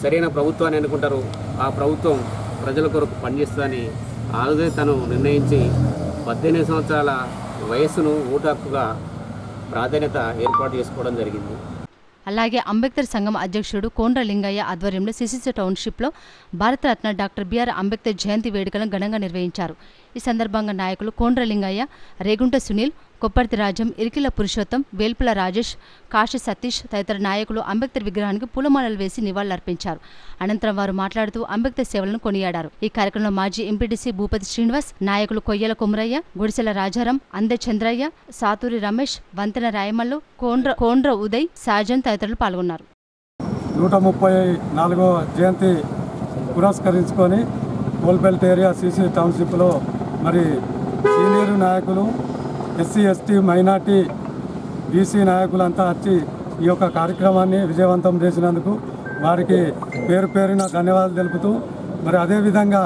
సరైన ప్రభుత్వాన్ని ఎన్నుకుంటారు, ఆ ప్రభుత్వం ప్రజల కొరకు పనిచేస్తుందని ఆ రోజే తను నిర్ణయించి 18 సంవత్సరాల వయస్సును ఓటు హక్కుగా ప్రాధాన్యత ఏర్పాటు చేసుకోవడం జరిగింది. అలాగే అంబేద్కర్ సంఘం అధ్యక్షుడు కోండ్ర లింగయ్య ఆధ్వర్యంలో సిసిసి టౌన్షిప్లో భారతరత్న డాక్టర్ బిఆర్ అంబేద్కర్ జయంతి వేడుకలను ఘనంగా నిర్వహించారు. ఈ సందర్భంగా నాయకులు కోండ్ర లింగయ్య, రేగుంట సునీల్, కొప్పర్తి రాజం, ఇరికిల పురుషోత్తం, వేల్పుల రాజేష్, కాశీ సతీష్ తదితర నాయకులు అంబేద్కర్ విగ్రహానికి పూలమాలలు వేసి నివాళులర్పించారు. అనంతరం వారు మాట్లాడుతూ అంబేద్కర్ సేవలను కొనియాడారు. ఈ కార్యక్రమంలో మాజీ ఎంపీటీసీ భూపతి శ్రీనివాస్, నాయకులు కొయ్యల కొమరయ్య, గుడిసెల రాజారాం, అందె చంద్రయ్య, సాతూరి రమేష్, వంతెన రాయమల్లు, కోండ్ర ఉదయ్, సాజన్ తదితరులు పాల్గొన్నారు. 134వ జయంతి పురస్కరించుకొని కోల్బెల్ట్ ఏరియా సిసి టౌన్షిప్లో మరి సీనియర్ నాయకులు, ఎస్సీ ఎస్టీ మైనార్టీ బీసీ నాయకులంతా వచ్చి ఈ యొక్క కార్యక్రమాన్ని విజయవంతం చేసినందుకు వారికి పేరు పేరున ధన్యవాదాలు తెలుపుతూ మరి అదేవిధంగా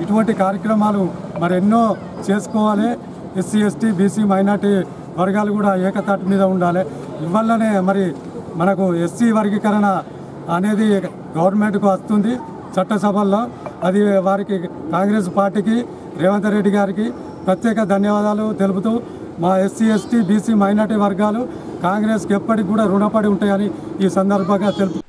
ఇటువంటి కార్యక్రమాలు మరి ఎన్నో చేసుకోవాలి. ఎస్సీ ఎస్టీ బీసీ మైనార్టీ వర్గాలు కూడా ఏకతాటి మీద ఉండాలి. ఇవల్లనే మరి మనకు ఎస్సీ వర్గీకరణ అనేది గవర్నమెంట్కు వస్తుంది చట్టసభల్లో. అది వారికి కాంగ్రెస్ పార్టీకి రేవంత్ రెడ్డి గారికి ప్రత్యేక ధన్యవాదాలు తెలుపుతూ మా ఎస్సీ ఎస్టీ బీసీ మైనార్టీ వర్గాలు కాంగ్రెస్కి ఎప్పటికి కూడా రుణపడి ఉంటాయని ఈ సందర్భంగా తెలుపు.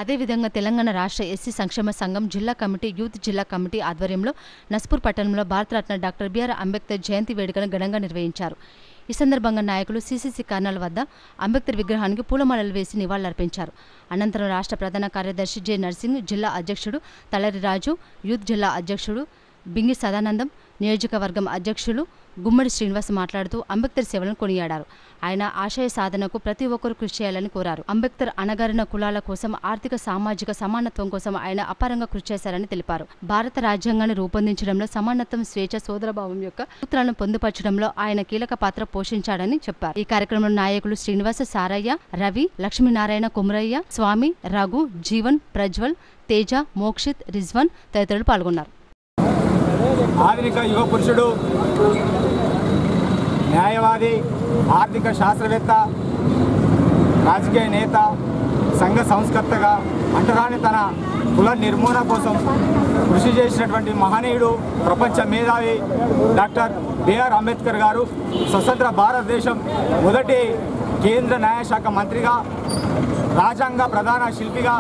అదేవిధంగా తెలంగాణ రాష్ట్ర ఎస్సీ సంక్షేమ సంఘం జిల్లా కమిటీ, యూత్ జిల్లా కమిటీ ఆధ్వర్యంలో నస్పూర్ పట్టణంలో భారతరత్న డాక్టర్ బిఆర్ అంబేద్కర్ జయంతి వేడుకలను ఘనంగా నిర్వహించారు. ఈ సందర్భంగా నాయకులు సిసిసి కార్నాల వద్ద అంబేద్కర్ విగ్రహానికి పూలమాలలు వేసి నివాళులర్పించారు. అనంతరం రాష్ట్ర ప్రధాన కార్యదర్శి జె నర్సింగ్, జిల్లా అధ్యక్షుడు తలరి రాజు, యూత్ జిల్లా అధ్యక్షుడు బింగి సదానందం, నియోజకవర్గం అధ్యక్షులు గుమ్మడి శ్రీనివాస్ మాట్లాడుతూ అంబేద్కర్ సేవలను కొనియాడారు. ఆయన ఆశయ సాధనకు ప్రతి ఒక్కరూ కృషి చేయాలని కోరారు. అంబేద్కర్ అణగారిన కులాల కోసం, ఆర్థిక సామాజిక సమానత్వం కోసం ఆయన అపారంగా కృషి చేశారని తెలిపారు. భారత రాజ్యాంగాన్ని రూపొందించడంలో సమానత్వం, స్వేచ్ఛ, సోదరభావం యొక్క సూత్రాలను పొందుపరచడంలో ఆయన కీలక పాత్ర పోషించాడని చెప్పారు. ఈ కార్యక్రమంలో నాయకులు శ్రీనివాస, సారయ్య, రవి, లక్ష్మీనారాయణ, కుమరయ్య, స్వామి, రఘు, జీవన్, ప్రజ్వల్, తేజ, మోక్షిత్, రిజ్వాన్ తదితరులు పాల్గొన్నారు. ఆధునిక యువ పురుషుడు, న్యాయవాది, ఆర్థిక శాస్త్రవేత్త, రాజకీయ నేత, సంఘ సంస్కర్తగా అంటరాని తన కుల నిర్మూలన కోసం కృషి చేసినటువంటి మహనీయుడు, ప్రపంచ మేధావి డాక్టర్ బిఆర్ అంబేద్కర్ గారు స్వతంత్ర భారతదేశం మొదటి కేంద్ర న్యాయశాఖ మంత్రిగా, రాజ్యాంగ ప్రధాన శిల్పిగా,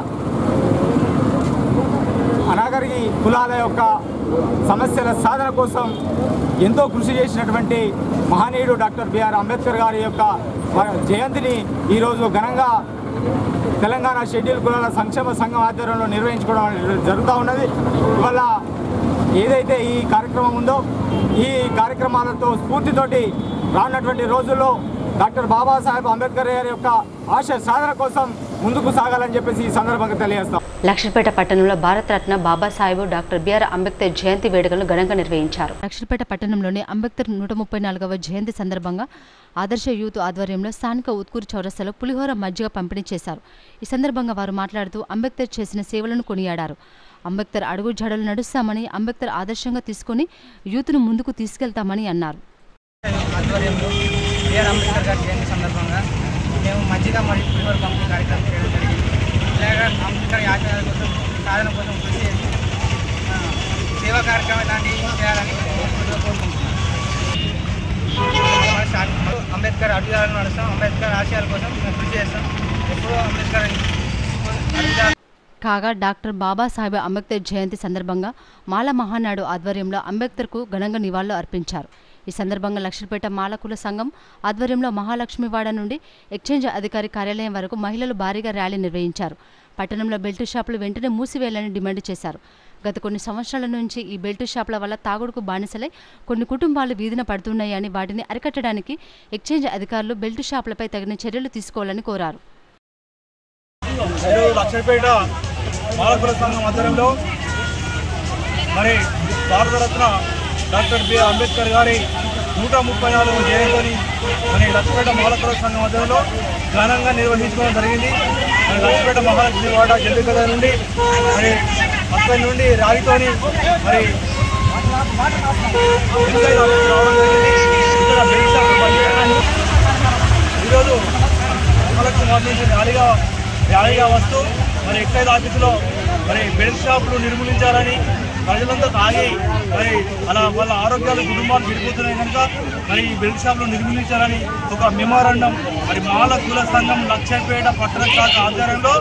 అనాగరిక కులాల యొక్క సమస్యల సాధన కోసం ఎంతో కృషి చేసినటువంటి మహనీయుడు డాక్టర్ బిఆర్ అంబేద్కర్ గారి యొక్క జయంతిని ఈరోజు ఘనంగా తెలంగాణ షెడ్యూల్ కులాల సంక్షేమ సంఘం ఆధ్వర్యంలో నిర్వహించుకోవడం జరుగుతూ ఉన్నది. ఇవాళ ఏదైతే ఈ కార్యక్రమం ఉందో ఈ కార్యక్రమాలతో స్ఫూర్తితోటి రానున్నటువంటి రోజుల్లో డాక్టర్ బాబాసాహెబ్ అంబేద్కర్ గారి యొక్క ఆశయ సాధన కోసం ముందుకు సాగాలని చెప్పేసి ఈ సందర్భంగా తెలియజేస్తాం. లక్ష్మీపేట పట్టణంలో భారతరత్న బాబాసాహెబ్ డాక్టర్ బిఆర్ అంబేద్కర్ జయంతి వేడుకలను ఘనంగా నిర్వహించారు. లక్ష్మీపేట పట్టణంలోని అంబేద్కర్ 134వ జయంతి సందర్భంగా ఆదర్శ యూత్ ఆధ్వర్యంలో స్థానిక ఉత్కూరు చౌరస్తాలో పులిహోర, మజ్జిగ పంపిణీ చేశారు. ఈ సందర్భంగా వారు మాట్లాడుతూ అంబేద్కర్ చేసిన సేవలను కొనియాడారు. అంబేద్కర్ అడుగు జాడలు నడుస్తామని, అంబేద్కర్ ఆదర్శంగా తీసుకుని యూత్ను ముందుకు తీసుకెళ్తామని అన్నారు. అంబేద్కర్ గారి జయంతి సందర్భంగా మేము మజ్జిగ మరియు పులిహోర పంపిణీ కార్యక్రమం చేయడం జరిగింది. ఇలాగా అంబేద్కర్ ఆశయాల కోసం, సాధన కోసం కృషి చేసి సేవా కార్యక్రమం లాంటివి చేయాలని కోరుకుంటున్నాను. అంబేద్కర్ అడుగుదాలను నడుస్తాం, అంబేద్కర్ ఆశయాల కోసం మేము కృషి చేస్తాం. ఎప్పుడూ అంబేద్కర్ కాగా డాక్టర్ బాబాసాహెబ్ అంబేద్కర్ జయంతి సందర్భంగా మాల మహానాడు ఆధ్వర్యంలో అంబేద్కర్కు ఘనంగా నివాళులు అర్పించారు. ఈ సందర్భంగా లక్ష్మీపేట మాలకుల సంఘం ఆధ్వర్యంలో మహాలక్ష్మివాడ నుండి ఎక్స్చేంజ్ అధికారి కార్యాలయం వరకు మహిళలు భారీగా ర్యాలీ నిర్వహించారు. పట్టణంలో బెల్టు షాపులు వెంటనే మూసివేయాలని డిమాండ్ చేశారు. గత కొన్ని సంవత్సరాల నుంచి ఈ బెల్టు షాపుల వల్ల తాగుడుకు బానిసలై కొన్ని కుటుంబాలు వీధిన పడుతున్నాయని, వాటిని అరికట్టడానికి ఎక్స్చేంజ్ అధికారులు బెల్టు షాపులపై తగిన చర్యలు తీసుకోవాలని కోరారు. లక్ష్మీపేట మాలకుల సంఘం ఆధ్వర్యంలో మరి భారతరత్న డాక్టర్ బిఆర్ అంబేద్కర్ గారి 134వ జయంతిని మరి లక్ష్మీపేట మాలకుల సంఘం ఆధ్వర్యంలో ఘనంగా నిర్వహించుకోవడం జరిగింది. మరి లక్ష్మీపేట మహాలక్ష్మి వాడ జల్లికథ నుండి మరి అక్కడి నుండి ర్యాలీతోని మరి ఈరోజు మహాలక్ష్మి వార్డు నుంచి ర్యాలీగా వస్తూ మరి ఎక్సైజ్ ఆఫీసులో మరి బెల్ట్ షాపులు నిర్మూలించాలని ప్రజలంతా తాగి మరి అలా వాళ్ళ ఆరోగ్యాలు కుటుంబాలు విడిపోతున్నాయి కనుక మరి ఈ బెల్ట్ షాపులు నిర్మూలించాలని ఒక మెమోరాండం మరి మాల కుల సంఘం లక్షపేట పట్టణ శాఖ ఆధ్వర్యంలో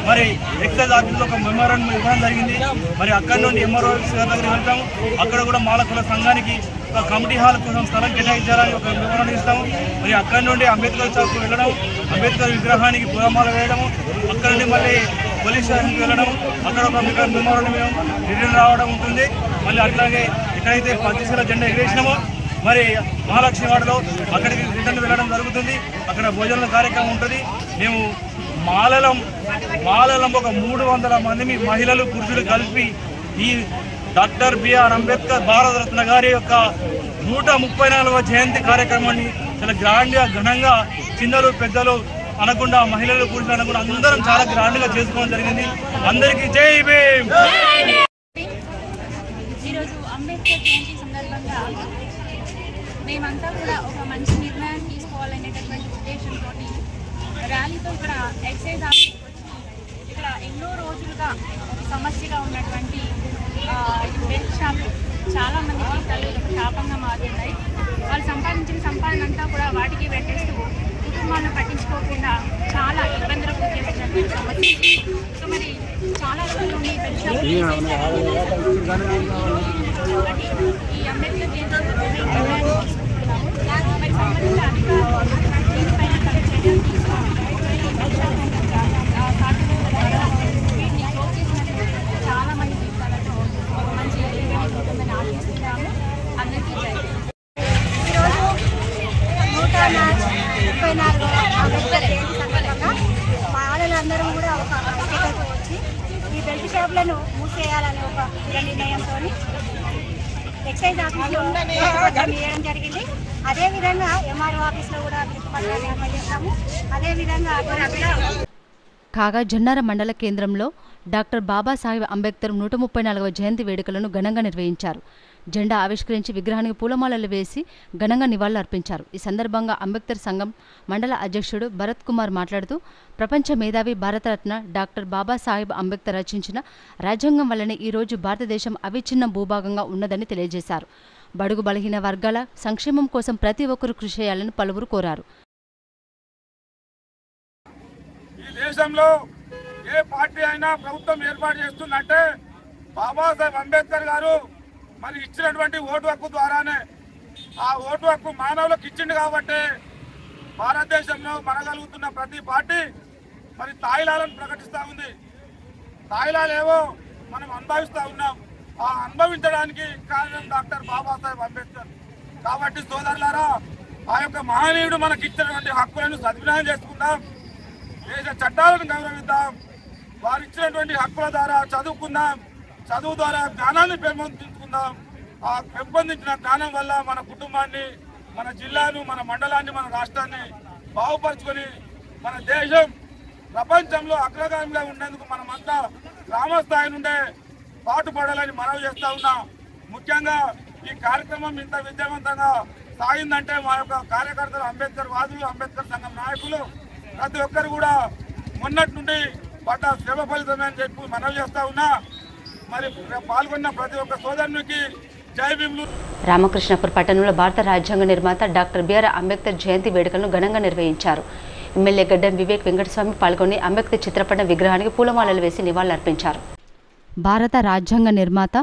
మరి ఎక్సైజ్ ఆఫీసులో ఒక మెమోరాండం ఇవ్వడం జరిగింది. మరి అక్కడి నుండి ఎంఆర్ఓ దగ్గరికి వెళ్తాము. అక్కడ కూడా మాల కుల సంఘానికి ఒక కమిటీ హాల్ కోసం స్థలం కేటాయించాలని ఒక మెమోరాండం ఇస్తాము. మరి అక్కడి నుండి అంబేద్కర్ చౌక్ వెళ్ళడం, అంబేద్కర్ విగ్రహానికి పూలమాల వేయడము, అక్కడ నుండి మళ్ళీ పోలీస్ స్టేషన్కి వెళ్ళడం, అక్కడ ఒక మెమోరాండం రిటర్న్ రావడం ఉంటుంది. మళ్ళీ అట్లాగే ఎక్కడైతే పంచశీల జెండా ఎగిరేసినామో మరి మహాలక్ష్మి వాడలో అక్కడికి రిటర్న్ వెళ్ళడం జరుగుతుంది. అక్కడ భోజనాల కార్యక్రమం ఉంటుంది. మేము మాలలం ఒక 300 మంది మహిళలు పురుషులు కలిపి ఈ డాక్టర్ బిఆర్ అంబేద్కర్ భారతరత్న గారి యొక్క 134వ జయంతి కార్యక్రమాన్ని చాలా గ్రాండ్గా ఘనంగా చిన్నలు పెద్దలు అనకుండా మహిళలు పురుషులు అనకుండా అందరం చాలా గ్రాండ్గా చేసుకోవడం జరిగింది. అందరికీ జై భీమ్. ఈరోజు అంబేద్కర్ జయంతి సందర్భంగా మేమంతా కూడా ఒక మంచి నిర్ణయం తీసుకోవాలనేటటువంటి ఉద్దేశంతో ర్యాలీతో ఇక్కడ ఎక్సైజ్ ఆఫీస్కి వచ్చి ఇక్కడ ఎన్నో రోజులుగా ఒక సమస్యగా ఉన్నటువంటి బెల్ట్ షాపులు చాలామందికి తల్లి ఒక శాపంగా మారుతున్నాయి. వాళ్ళు సంపాదించిన సంపాదన అంతా కూడా వాటికి పెట్టేస్తూ కుటుంబాలను పట్టించుకోకుండా చాలా ఇబ్బందులకు చేస్తున్నటువంటి సమస్య. సో మరి చాలా రోజుల నుండి బెల్ట్ షాపులు ఈ అంబేద్కర్ జయంతి మరి సంబంధిత అధికారులు దీనిపైన తమ చర్యలు తీసుకొని వీటిని క్లోజ్ చేసినట్టు చాలా మంది జీవితాలతో మంచి ఉంటుందని ఆశిస్తున్నాము. అందరికీ జై. ఈరోజు 134వ అంబేద్కర్ జయంతి సందర్భంగా మా ఆడలందరం కూడా ఒక ఐక్యతకు వచ్చి ఈ బెల్ట్ షాపులను మూసేయాలనే ఒక నిర్ణయంతో ఎక్సైజ్ ఆఫీస్లో వేయడం జరిగింది. అదేవిధంగా ఎంఆర్ఓ ఆఫీస్లో కూడా పత్రాన్ని అమలు చేస్తాము. అదేవిధంగా కాగా జొన్నార మండల కేంద్రంలో డాక్టర్ బాబాసాహెబ్ అంబేద్కర్ 134వ జయంతి వేడుకలను ఘనంగా నిర్వహించారు. జెండా ఆవిష్కరించి విగ్రహానికి పూలమాలలు వేసి ఘనంగా నివాళులు అర్పించారు. ఈ సందర్భంగా అంబేద్కర్ సంఘం మండల అధ్యక్షుడు భరత్ కుమార్ మాట్లాడుతూ ప్రపంచ మేధావి భారతరత్న డాక్టర్ బాబాసాహెబ్ అంబేద్కర్ రచించిన రాజ్యాంగం వల్లనే ఈరోజు భారతదేశం అవిచ్ఛిన్న భూభాగంగా ఉన్నదని తెలియజేశారు. బడుగు బలహీన వర్గాల సంక్షేమం కోసం ప్రతి ఒక్కరూ కృషి చేయాలని పలువురు కోరారు. ఈ దేశంలో ఏ పార్టీ అయినా ప్రభుత్వం ఏర్పాటు చేస్తుందంటే బాబాసాహెబ్ అంబేద్కర్ గారు మరి ఇచ్చినటువంటి ఓటు హక్కు ద్వారానే. ఆ ఓటు హక్కు మానవులకు ఇచ్చిండు కాబట్టి భారతదేశంలో మనగలుగుతున్న ప్రతి పార్టీ మరి తాయిలాలను ప్రకటిస్తూ ఉంది. తాయిలాలేవో మనం అనుభవిస్తూ ఉన్నాం. ఆ అనుభవించడానికి కారణం డాక్టర్ బాబాసాహెబ్ అంబేద్కర్. కాబట్టి సోదరులారా, ఆ యొక్క మహనీయుడు మనకి ఇచ్చినటువంటి హక్కులను సద్వినియోగం చేసుకుందాం. దేశ చట్టాలను గౌరవిద్దాం. వారు ఇచ్చినటువంటి హక్కుల ద్వారా చదువుకుందాం. చదువు ద్వారా జ్ఞానాన్ని పెంపొందించుకుందాం. ఆ పెంపొందించిన జ్ఞానం వల్ల మన కుటుంబాన్ని, మన జిల్లాను, మన మండలాన్ని, మన రాష్ట్రాన్ని బాగుపరుచుకొని మన దేశం ప్రపంచంలో అగ్రగామిగా ఉండేందుకు మనమంతా గ్రామస్థాయి నుండే పాటుపడాలని మనవి చేస్తా ఉన్నా. ముఖ్యంగా ఈ కార్యక్రమం ఇంత విజయవంతంగా సాగిందంటే మా యొక్క కార్యకర్తలు, అంబేద్కర్ వాదులు, అంబేద్కర్ సంఘం నాయకులు ప్రతి ఒక్కరు కూడా మొన్నటి నుండి పడ్డ శ్రమ ఫలితమే అని చెప్పి మనవి చేస్తా ఉన్నా. మరి పాల్గొన్న ప్రతి ఒక్క సోదరునికి జై భీమ్లు. రామకృష్ణపూర్ పట్టణంలో భారత రాజ్యాంగ నిర్మాత డాక్టర్ బిఆర్ అంబేద్కర్ జయంతి వేడుకలను ఘనంగా నిర్వహించారు. ఎమ్మెల్యే గడ్డం వివేక్ వెంకటస్వామి పాల్గొని అంబేద్కర్ చిత్రపటం విగ్రహానికి పూలమాలలు వేసి నివాళులర్పించారు. భారత రాజ్యాంగ నిర్మాత,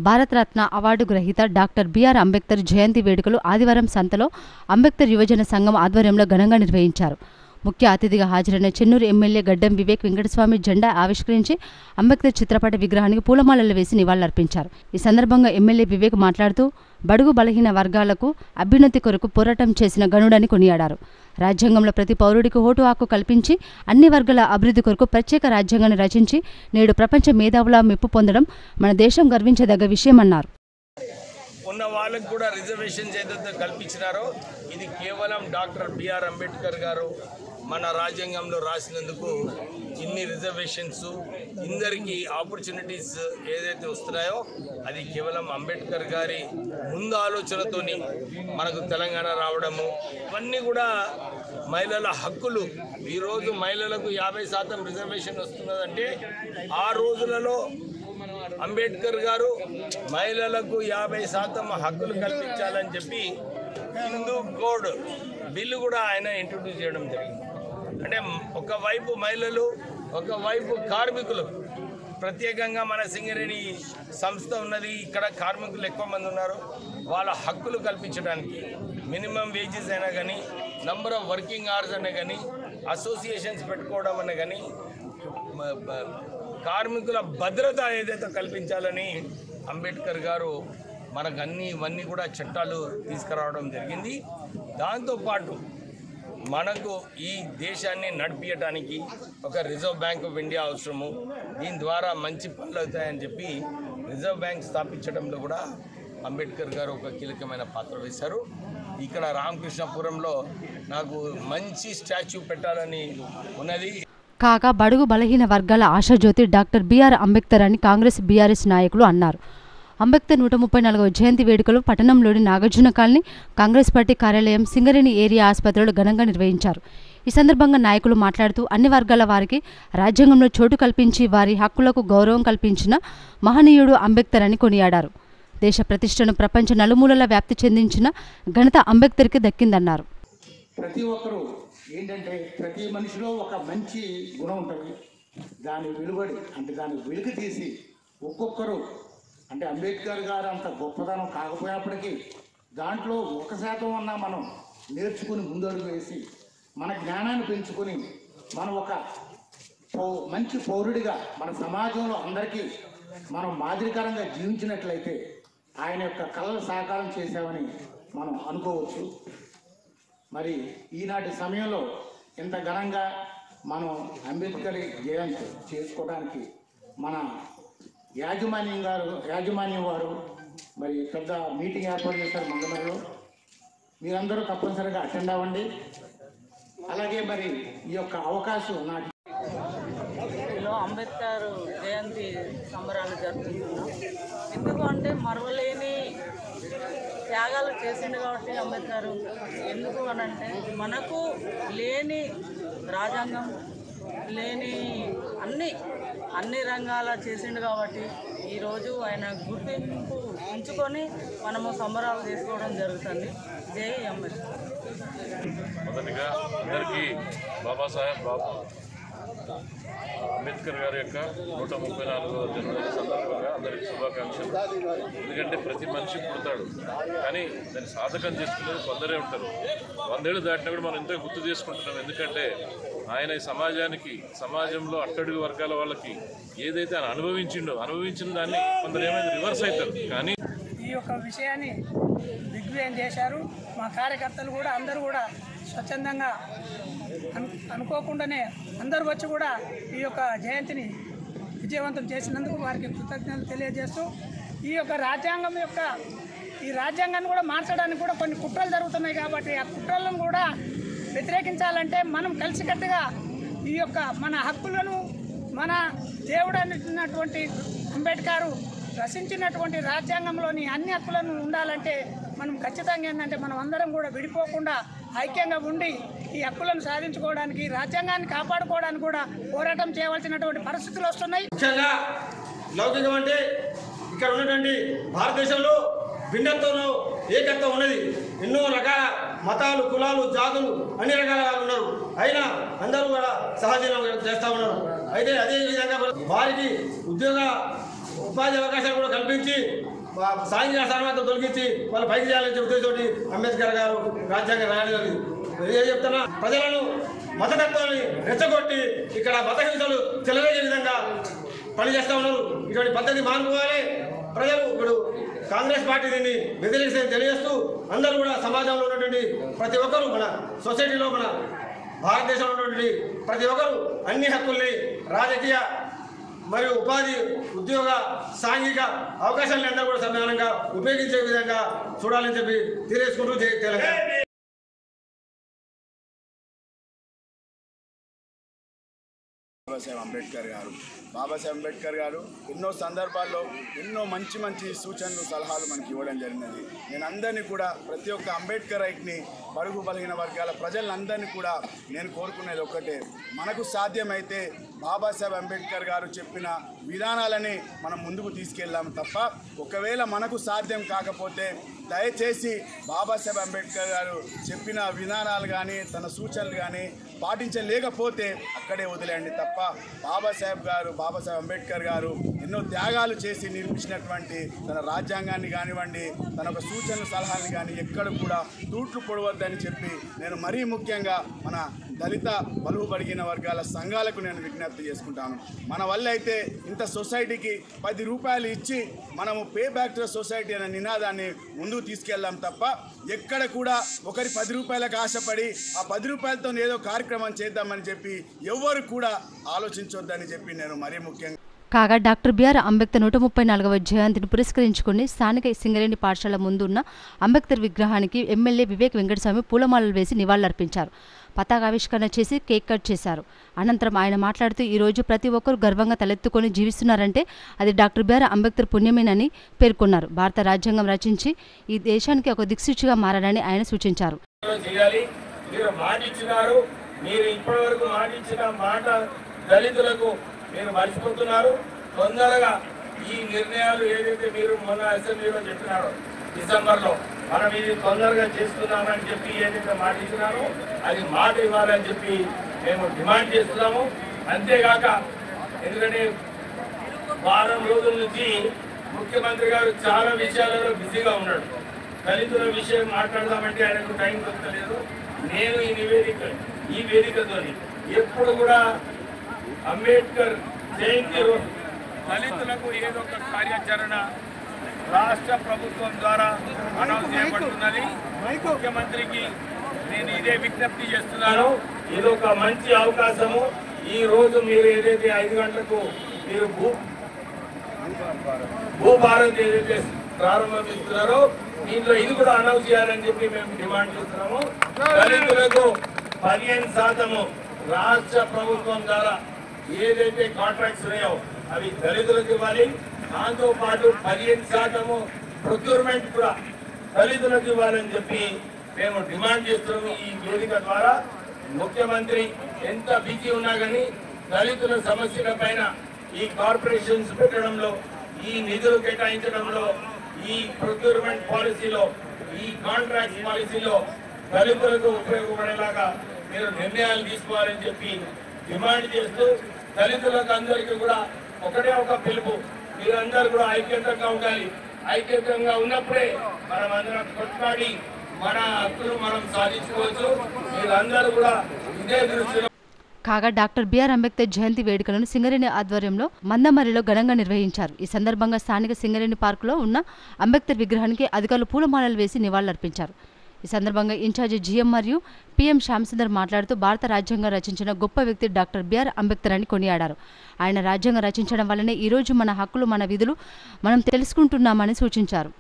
భారతరత్న అవార్డు గ్రహీత డాక్టర్ బిఆర్ అంబేద్కర్ జయంతి వేడుకలు ఆదివారం సంతలో అంబేద్కర్ యువజన సంఘం ఆధ్వర్యంలో ఘనంగా నిర్వహించారు. ముఖ్య అతిథిగా హాజరైన చెన్నూరు ఎమ్మెల్యే గడ్డం వివేక్ వెంకటస్వామి జెండా ఆవిష్కరించి అంబేద్కర్ చిత్రపట విగ్రహానికి పూలమాలలు వేసి నివాళులర్పించారు. ఈ సందర్భంగా ఎమ్మెల్యే వివేక్ మాట్లాడుతూ బడుగు బలహీన వర్గాలకు అభ్యున్నతి కొరకు పోరాటం చేసిన గనుడని కొనియాడారు. రాజ్యాంగంలో ప్రతి పౌరుడికి ఓటు హక్కు కల్పించి అన్ని వర్గాల అభివృద్ధి కొరకు ప్రత్యేక రాజ్యాంగాన్ని రచించి నేడు ప్రపంచ మేధావుల మెప్పు పొందడం మన దేశం గర్వించదగ్గ విషయమన్నారు. ఉన్న వాళ్ళకు కూడా రిజర్వేషన్స్ ఏదైతే కల్పించినారో ఇది కేవలం డాక్టర్ బిఆర్ అంబేద్కర్ గారు మన రాజ్యాంగంలో రాసినందుకు ఇన్ని రిజర్వేషన్స్ ఇందరికీ ఆపర్చునిటీస్ ఏదైతే వస్తున్నాయో అది కేవలం అంబేద్కర్ గారి ముందు ఆలోచనతోని మనకు తెలంగాణ రావడము ఇవన్నీ కూడా మహిళల హక్కులు. ఈరోజు మహిళలకు 50% రిజర్వేషన్ వస్తున్నదంటే ఆ రోజులలో అంబేద్కర్ గారు మహిళలకు 50% హక్కులు కల్పించాలని చెప్పి హిందూ కోడ్ బిల్లు కూడా ఆయన ఇంట్రొడ్యూస్ చేయడం జరిగింది. అంటే ఒకవైపు మహిళలు, ఒకవైపు కార్మికులు, ప్రత్యేకంగా మన సింగరేణి సంస్థ ఉన్నది, ఇక్కడ కార్మికులు ఎక్కువ మంది ఉన్నారు, వాళ్ళ హక్కులు కల్పించడానికి మినిమం వేజెస్ అయినా కానీ, నంబర్ ఆఫ్ వర్కింగ్ అవర్స్ అయినా కానీ, అసోసియేషన్స్ పెట్టుకోవడం అనే కానీ, కార్మికుల భద్రత ఏదైతే కల్పించాలని అంబేద్కర్ గారు మనకు ఇవన్నీ కూడా చట్టాలు తీసుకురావడం జరిగింది. దాంతోపాటు మనకు ఈ దేశాన్ని నడిపించడానికి ఒక రిజర్వ్ బ్యాంక్ ఆఫ్ ఇండియా అవసరము. దీని ద్వారా మంచి పనులు అవుతాయని చెప్పి రిజర్వ్ బ్యాంక్ స్థాపించడంలో కూడా అంబేద్కర్ గారు ఒక కీలకమైన పాత్ర వేశారు. ఇక్కడ రామకృష్ణపురంలో నాకు మంచి స్టాచ్యూ పెట్టాలని ఉన్నది. కాగా బడుగు బలహీన వర్గాల ఆశాజ్యోతి డాక్టర్ బిఆర్ అంబేద్కర్ అని కాంగ్రెస్ బీఆర్ఎస్ నాయకులు అన్నారు. అంబేద్కర్ 134వ జయంతి వేడుకలు పట్టణంలోని నాగార్జున కాలనీ కాంగ్రెస్ పార్టీ కార్యాలయం సింగరేణి ఏరియా ఆసుపత్రిలో ఘనంగా నిర్వహించారు. ఈ సందర్భంగా నాయకులు మాట్లాడుతూ అన్ని వర్గాల వారికి రాజ్యాంగంలో చోటు కల్పించి వారి హక్కులకు గౌరవం కల్పించిన మహనీయుడు అంబేద్కర్ అని కొనియాడారు. దేశ ప్రతిష్టను ప్రపంచ నలుమూలలా వ్యాప్తి చెందించిన ఘనత అంబేద్కర్కి దక్కిందన్నారు. ప్రతి ఒక్కరూ ఏంటంటే ప్రతి మనిషిలో ఒక మంచి గుణం ఉంటుంది. దాని వెలువడి అంటే దాన్ని వెలుగు తీసి ఒక్కొక్కరు అంటే అంబేద్కర్ గారు అంత గొప్పదనం కాకపోయినప్పటికీ దాంట్లో 1% అన్నా మనం నేర్చుకుని ముందడుగు వేసి మన జ్ఞానాన్ని పెంచుకొని మనం ఒక మంచి పౌరుడిగా మన సమాజంలో అందరికీ మనం మాదిరికరంగా జీవించినట్లయితే ఆయన యొక్క కళలు సాకారం చేశామని మనం అనుకోవచ్చు. మరి ఈనాటి సమయంలో ఇంత ఘనంగా మనం అంబేద్కర్ జయంతి చేసుకోవడానికి మన యాజమాన్యం వారు మరి పెద్ద మీటింగ్ ఏర్పాటు చేశారు మంగళూరులో. మీరందరూ తప్పనిసరిగా అటెండ్ అవ్వండి. అలాగే మరి ఈ యొక్క అవకాశం నాకు అంబేద్కర్ జయంతి సంబరాలు జరుపుకుంటున్నాం. ఎందుకంటే మరవలేని త్యాగాలు చేసిండు కాబట్టి అంబేద్కర్. ఎందుకు అనంటే మనకు లేని రాజ్యాంగం లేని అన్ని రంగాల చేసిండు కాబట్టి ఈరోజు ఆయన గుర్తింపు ఉంచుకొని మనము సంబరాలు చేసుకోవడం జరుగుతుంది. జై అంబేద్కర్. మొదటిగా అందరికీ బాబాసాహెబ్ అంబేద్కర్ గారి యొక్క 134వ జన్మదిన సందర్భంగా అందరికీ శుభాకాంక్షలు. ఎందుకంటే ప్రతి మనిషి పుడతాడు, కానీ దాన్ని సాధకం చేసుకునేది కొందరే ఉంటారు. 100 ఏళ్ళు దాటినా కూడా మనం ఎంతో గుర్తు చేసుకుంటున్నాం. ఎందుకంటే ఆయన ఈ సమాజంలో అట్టడుగు వర్గాల వాళ్ళకి ఏదైతే ఆయన అనుభవించిన దాన్ని కొందరు ఏమైనా రివర్స్ అవుతారు. కానీ ఈ యొక్క విషయాన్ని దిగ్విజయం చేశారు. మా కార్యకర్తలు కూడా అందరూ కూడా స్వచ్ఛందంగా అనుకోకుండానే అందరూ వచ్చి కూడా ఈ యొక్క జయంతిని విజయవంతం చేసినందుకు వారికి కృతజ్ఞతలు తెలియజేస్తూ ఈ యొక్క ఈ రాజ్యాంగాన్ని కూడా మార్చడానికి కూడా కొన్ని కుట్రలు జరుగుతున్నాయి కాబట్టి ఆ కుట్రలను కూడా వ్యతిరేకించాలంటే మనం కలిసికట్టుగా ఈ యొక్క మన హక్కులను మన దేవుడు అన్నటువంటి అంబేద్కర్ రచించినటువంటి రాజ్యాంగంలోని అన్ని హక్కులను ఉండాలంటే మనం ఖచ్చితంగా ఏంటంటే మనం అందరం కూడా విడిపోకుండా ఐక్యంగా ఉండి ఈ హక్కులను సాధించుకోవడానికి రాజ్యాంగాన్ని కాపాడుకోవడానికి కూడా పోరాటం చేయవలసినటువంటి పరిస్థితులు వస్తున్నాయి. ముఖ్యంగా లౌకికం అంటే ఇక్కడ ఉన్నటువంటి భారతదేశంలో భిన్నత్వంలో ఏకత్వం ఉన్నది. ఎన్నో రకాల మతాలు, కులాలు, జాతులు అన్ని రకాల వాళ్ళు ఉన్నారు. అయినా అందరూ కూడా సహజీవనం చేస్తూ ఉన్నారు. అయితే అదే విధంగా వారికి ఉపాధి అవకాశాలు కూడా కల్పించి సాంఘిక అసమానతను తొలగించి వాళ్ళు పైకి చేయాలని ఉద్దేశంతో అంబేద్కర్ గారు రాజ్యాంగం రాయడం. ఏం చెప్తున్నా, ప్రజలను మతతత్వాన్ని రెచ్చగొట్టి ఇక్కడ మతహింసలు చెలరేగే విధంగా పనిచేస్తూ ఉన్నారు. ఇటువంటి పద్ధతి మానుకోవాలి. ప్రజలు ఇప్పుడు కాంగ్రెస్ పార్టీ దీన్ని వ్యతిరేకిస్తే తెలియజేస్తూ అందరూ కూడా సమాజంలో ఉన్నటువంటి ప్రతి ఒక్కరూ మన సొసైటీలో మన భారతదేశంలో ఉన్నటువంటి ప్రతి ఒక్కరూ అన్ని హక్కుల్ని రాజకీయ మరియు ఉపాధి ఉద్యోగ సాంఘిక అవకాశాలను అందరూ కూడా సమానంగా ఉపయోగించే విధంగా చూడాలని చెప్పి తెలియజేసుకుంటూ జై తెలంగాణ. బాబాసాహెబ్ అంబేద్కర్ గారు ఎన్నో సందర్భాల్లో ఎన్నో మంచి మంచి సూచనలు సలహాలు మనకి ఇవ్వడం జరిగినది. నేను అందరినీ కూడా ప్రతి ఒక్క అంబేద్కర్ రైట్ని బడుగు బలహీన వర్గాల ప్రజలందరినీ కూడా నేను కోరుకునేది ఒక్కటే, మనకు సాధ్యమైతే బాబాసాహెబ్ అంబేద్కర్ గారు చెప్పిన విధానాలని మనం ముందుకు తీసుకెళ్ళాము తప్ప ఒకవేళ మనకు సాధ్యం కాకపోతే దయచేసి బాబాసాహెబ్ అంబేద్కర్ గారు చెప్పిన విధానాలు కానీ తన సూచనలు కానీ పాటించలేకపోతే అక్కడే వదిలేయండి తప్ప బాబాసాహెబ్ అంబేద్కర్ గారు ఎన్నో త్యాగాలు చేసి నిర్మించినటువంటి తన రాజ్యాంగాన్ని కానివ్వండి తన ఒక సూచనలు సలహాలను కానీ ఎక్కడ కూడా తూట్లు పొడవద్దని చెప్పి నేను మరీ ముఖ్యంగా మన దళిత బలుగుబడిగిన వర్గాల సంఘాలకు నేను విజ్ఞప్తి చేసుకుంటాను. మన వల్ల అయితే ఇంత సొసైటీకి 10 రూపాయలు ఇచ్చి మనము పే బ్యాక్ టు సొసైటీ అనే నినాదాన్ని ముందుకు తీసుకెళ్దాం తప్ప ఎక్కడ కూడా ఒకరి 10 రూపాయలకు ఆశపడి ఆ 10 రూపాయలతో ఏదో కార్యక్రమం చేద్దామని చెప్పి ఎవ్వరు కూడా ఆలోచించొద్దని చెప్పి నేను మరీ ముఖ్యంగా. కాగా డాక్టర్ బిఆర్ అంబేద్కర్ 134వ జయంతిని పురస్కరించుకుని స్థానిక సింగరేణి పాఠశాల ముందున్న అంబేద్కర్ విగ్రహానికి ఎమ్మెల్యే వివేక్ వెంకటస్వామి పూలమాలలు వేసి నివాళులర్పించారు. పతాకావిష్కరణ చేసి కేక్ కట్ చేశారు. అనంతరం ఆయన మాట్లాడుతూ ఈరోజు ప్రతి ఒక్కరూ గర్వంగా తలెత్తుకొని జీవిస్తున్నారంటే అది డాక్టర్ బిఆర్ అంబేద్కర్ పుణ్యమేనని పేర్కొన్నారు. భారత రాజ్యాంగం రచించి ఈ దేశానికి ఒక దిక్సూచిగా మారాలని ఆయన సూచించారు. మీరు మర్చిపోతున్నారు. తొందరగా ఈ నిర్ణయాలు ఏదైతే మీరు మొన్న అసెంబ్లీలో చెప్పినారో డిసెంబర్లో మనం ఇది తొందరగా చేస్తున్నామని చెప్పి ఏదైతే మాట ఇచ్చినారో అది మాట ఇవ్వాలని చెప్పి మేము డిమాండ్ చేస్తున్నాము. అంతేగాక ఎందుకంటే వారం రోజుల నుంచి ముఖ్యమంత్రి గారు చాలా విషయాలలో బిజీగా ఉన్నాడు. దళితుల విషయం మాట్లాడదామంటే ఆయనకు టైం దొరకలేదు. నేను ఈ వేదికతో ఎప్పుడు కూడా అంబేద్కర్ జయంతి రోజు దళితులకు ఏదో ఒక కార్యాచరణ రాష్ట్ర ప్రభుత్వం ద్వారా అనౌన్స్ చేయబడుతున్నది. ముఖ్యమంత్రికి నేను ఇదే విజ్ఞప్తి చేస్తున్నాను. ఇది ఒక మంచి అవకాశము. ఈ రోజు మీరు ఏదైతే 5 గంటలకు మీరు భూభారత్ ఏదైతే ప్రారంభిస్తున్నారో దీంట్లో ఇది కూడా అనౌన్స్ చేయాలని చెప్పి మేము డిమాండ్ చేస్తున్నాము. దళితులకు 15% రాష్ట్ర ప్రభుత్వం ద్వారా ఏదైతే కాంట్రాక్ట్స్ ఉన్నాయో అవి దళితులకు ఇవ్వాలి. దాంతో పాటు 15% ప్రొక్యూర్మెంట్ కూడా దళితులకు ఇవ్వాలని చెప్పి మేము డిమాండ్ చేస్తున్నాము. ఈ వేదిక ద్వారా ముఖ్యమంత్రి ఎంత బిజీ ఉన్నా కానీ దళితుల సమస్యల పైన ఈ కార్పొరేషన్స్ పెట్టడంలో, ఈ నిధులు కేటాయించడంలో, ఈ ప్రొక్యూర్మెంట్ పాలసీలో, ఈ కాంట్రాక్ట్ పాలసీలో దళితులకు ఉపయోగపడేలాగా మీరు నిర్ణయాలు తీసుకోవాలని చెప్పి డిమాండ్ చేస్తూ దళితులకు అందరికీ కూడా ఒకటే ఒక పిలుపు, మీరందరూ కూడా ఐక్యతంగా ఉండాలి. ఐక్యతంగా ఉన్నప్పుడే మనం అందరం కొట్లాడి మన హక్కులు మనం సాధించుకోవచ్చు. మీరందరూ కూడా ఇదే దృష్టిలో. కాగా డాక్టర్ బిఆర్ అంబేద్కర్ జయంతి వేడుకలను సింగరేణి ఆధ్వర్యంలో మందమరిలో ఘనంగా నిర్వహించారు. ఈ సందర్భంగా స్థానిక సింగరేణి పార్కులో ఉన్న అంబేద్కర్ విగ్రహానికి అధికారులు పూలమాలలు వేసి నివాళులర్పించారు. ఈ సందర్భంగా ఇన్ఛార్జి జీఎం మరియు పీఎం శ్యామసుందర్ మాట్లాడుతూ భారత రాజ్యాంగం రచించిన గొప్ప వ్యక్తి డాక్టర్ బిఆర్ అంబేద్కర్ అని కొనియాడారు. ఆయన రాజ్యాంగం రచించడం వల్లనే ఈరోజు మన హక్కులు మన విధులు మనం తెలుసుకుంటున్నామని సూచించారు.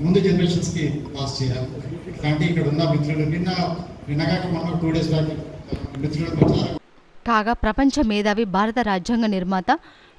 ముందు జనరేషన్స్కి పాస్ చేయాలి. అంటే ఇక్కడ ఉన్న మిత్రులు నిన్నగాక మనం 2 days బ్యాక్ మిత్రులు. కాగా ప్రపంచ మేధావి భారత రాజ్యాంగ నిర్మాత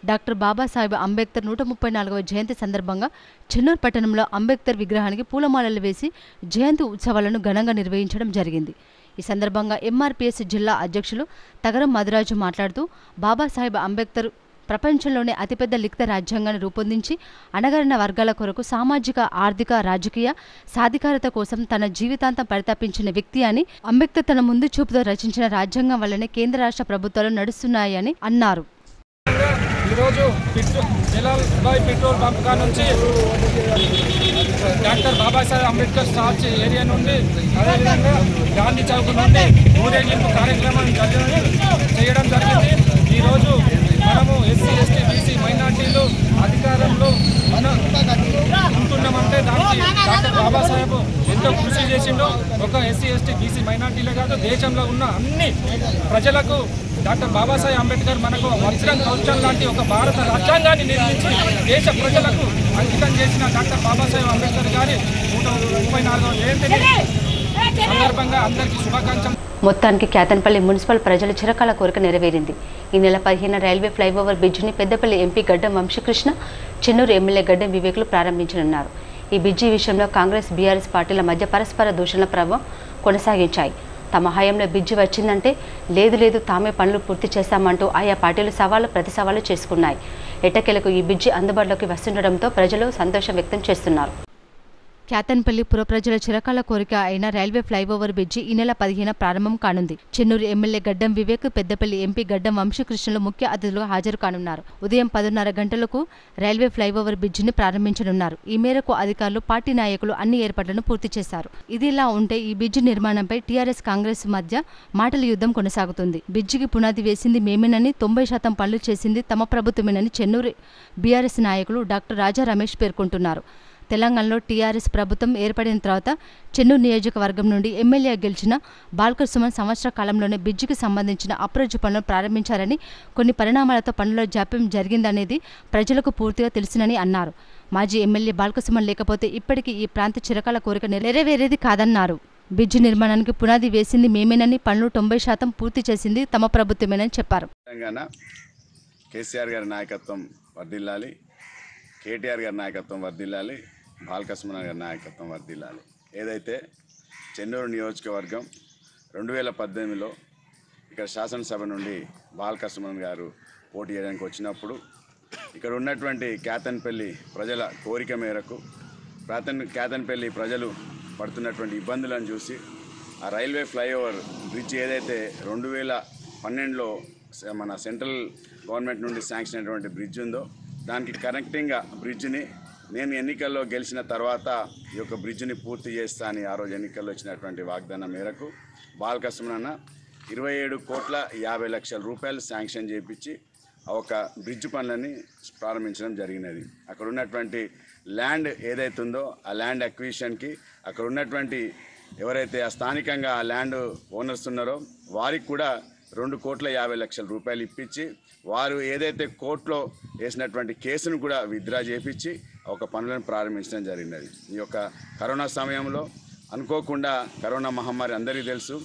డాక్టర్ బాబాసాహెబ్ అంబేద్కర్ 134వ జయంతి సందర్భంగా చెన్నూరు పట్టణంలో అంబేద్కర్ విగ్రహానికి పూలమాలలు వేసి జయంతి ఉత్సవాలను ఘనంగా నిర్వహించడం జరిగింది. ఈ సందర్భంగా ఎంఆర్పీఎస్ జిల్లా అధ్యక్షులు తగరం మధురాజు మాట్లాడుతూ బాబాసాహెబ్ అంబేద్కర్ ప్రపంచంలోనే అతిపెద్ద లిఖిత రాజ్యాంగాన్ని రూపొందించి అణగారిన వర్గాల కొరకు సామాజిక, ఆర్థిక, రాజకీయ సాధికారత కోసం తన జీవితాంతం పరితపించిన వ్యక్తి అని, అంబేద్కర్ తన ముందు చూపుతో రచించిన రాజ్యాంగం వల్లనే కేంద్ర రాష్ట్ర ప్రభుత్వాలు నడుస్తున్నాయని అన్నారు. ఈరోజు జలాల్ బాయ్ పెట్రోల్ పంప్ కా నుంచి doctor Babasaheb Ambedkar statue area నుండి అదేవిధంగా గాంధీ చౌక్ నుండి ఊరేగింపు కార్యక్రమం చేయడం జరిగింది. ఈరోజు మనము ఎస్సీ, ఎస్టీ, బీసీ, మైనార్టీలు అధికారంలో ఉంటున్నామంటే దానికి డాక్టర్ బాబాసాహెబ్ ఎంతో కృషి చేసిండో. ఒక ఎస్సీ, ఎస్టీ, బీసీ, మైనార్టీలే కాదు దేశంలో ఉన్న అన్ని ప్రజలకు డాక్టర్ బాబాసాహెబ్ అంబేద్కర్ మనకు వజ్రం కవచం లాంటి ఒక భారత రాజ్యాంగాన్ని నిర్మించి దేశ ప్రజలకు అంకితం చేసిన డాక్టర్ బాబాసాహెబ్ అంబేద్కర్ గారి 134వ జయంతిని సందర్భంగా అందరికీ శుభాకాంక్షలు. మొత్తానికి కేతన్పల్లి మున్సిపల్ ప్రజల చిరకాల కోరిక నెరవేరింది. ఈ నెల 15 రైల్వే ఫ్లైఓవర్ బ్రిడ్జిని పెద్దపల్లి ఎంపీ గడ్డం వంశీకృష్ణ, చెన్నూరు ఎమ్మెల్యే గడ్డం వివేకులు ప్రారంభించనున్నారు. ఈ బ్రిడ్జి విషయంలో కాంగ్రెస్ బీఆర్ఎస్ పార్టీల మధ్య పరస్పర దూషణల ప్రభావం కొనసాగించాయి. తమ హయాంలో బ్రిడ్జి వచ్చిందంటే లేదు తామే పనులు పూర్తి చేస్తామంటూ ఆయా పార్టీలు సవాలు ప్రతి సవాలు చేసుకున్నాయి. ఎట్టకేలకు ఈ బ్రిడ్జి అందుబాటులోకి వస్తుండటంతో ప్రజలు సంతోషం వ్యక్తం చేస్తున్నారు. కేతన్పల్లి పుర ప్రజల చిరకాల కోరిక అయిన రైల్వే ఫ్లైఓవర్ బ్రిడ్జి ఈ నెల 15 ప్రారంభం కానుంది. చెన్నూరు ఎమ్మెల్యే గడ్డం వివేక్, పెద్దపల్లి ఎంపీ గడ్డం వంశీకృష్ణలు ముఖ్య అతిథులుగా హాజరు కానున్నారు. ఉదయం 10:30 గంటలకు రైల్వే ఫ్లైఓవర్ బ్రిడ్జిని ప్రారంభించనున్నారు. ఈ మేరకు అధికారులు, పార్టీ నాయకులు అన్ని ఏర్పాట్లను పూర్తి చేశారు. ఇదిలా ఉంటే ఈ బ్రిడ్జి నిర్మాణంపై టీఆర్ఎస్ కాంగ్రెస్ మధ్య మాటల యుద్ధం కొనసాగుతుంది. బ్రిడ్జికి పునాది వేసింది మేమేనని, 90% పనులు చేసింది తమ ప్రభుత్వమేనని చెన్నూరు బీఆర్ఎస్ నాయకులు డాక్టర్ రాజా రమేష్ పేర్కొంటున్నారు. తెలంగాణలో టీఆర్ఎస్ ప్రభుత్వం ఏర్పడిన తర్వాత చెన్నూరు నియోజకవర్గం నుండి ఎమ్మెల్యే గెలిచిన బాల్కర్ సుమన్ సంవత్సర కాలంలోనే బ్రిడ్జికి సంబంధించిన అప్రోచ్ పనులు ప్రారంభించారని, కొన్ని పరిణామాలతో పనుల జాప్యం జరిగిందనేది ప్రజలకు పూర్తిగా తెలుసునని అన్నారు. మాజీ ఎమ్మెల్యే బాల్కర్ సుమన్ లేకపోతే ఇప్పటికీ ఈ ప్రాంత చిరకాల కోరిక నెరవేరేది కాదన్నారు. బ్రిడ్జి నిర్మాణానికి పునాది వేసింది మేమేనని, పనులు 90% పూర్తి చేసింది తమ ప్రభుత్వమేనని చెప్పారు. తెలంగాణ కేసీఆర్ గారి నాయకత్వం వర్ధిల్లాలి, కేటీఆర్ గారి నాయకత్వం వర్ధిల్లాలి, బాలకృష్ణ గారి నాయకత్వం వర్ధిల్లాలి. ఏదైతే చెన్నూరు నియోజకవర్గం 2018లో ఇక్కడ శాసనసభ నుండి బాలకృష్ణ గారు పోటీ చేయడానికి వచ్చినప్పుడు ఇక్కడ ఉన్నటువంటి కేతన్పల్లి ప్రజల కోరిక మేరకు కేతన్పల్లి ప్రజలు పడుతున్నటువంటి ఇబ్బందులను చూసి ఆ రైల్వే ఫ్లైఓవర్ బ్రిడ్జ్ ఏదైతే 2012లో మన సెంట్రల్ గవర్నమెంట్ నుండి శాంక్షన్ అయినటువంటి బ్రిడ్జ్ ఉందో దానికి కనెక్టింగ్ బ్రిడ్జ్ని నేను ఎన్నికల్లో గెలిచిన తర్వాత ఈ యొక్క బ్రిడ్జ్ని పూర్తి చేస్తా అని ఆ రోజు ఎన్నికల్లో ఇచ్చినటువంటి వాగ్దానం మేరకు బాలకృష్ణ 27,50,00,000 రూపాయలు శాంక్షన్ చేయించి ఆ ఒక బ్రిడ్జ్ పనులని ప్రారంభించడం జరిగినది. అక్కడ ఉన్నటువంటి ల్యాండ్ ఏదైతే ఉందో ఆ ల్యాండ్ అక్విజిషన్కి అక్కడ ఉన్నటువంటి ఎవరైతే ఆ స్థానికంగా ఆ ల్యాండ్ ఓనర్స్ ఉన్నారో వారికి కూడా 2,50,00,000 రూపాయలు ఇప్పించి వారు ఏదైతే కోర్టులో వేసినటువంటి కేసును కూడా విత్డ్రా చేయించి ఒక పనులను ప్రారంభించడం జరిగినది. ఈ యొక్క కరోనా సమయంలో అనుకోకుండా కరోనా మహమ్మారి అందరికీ తెలుసు,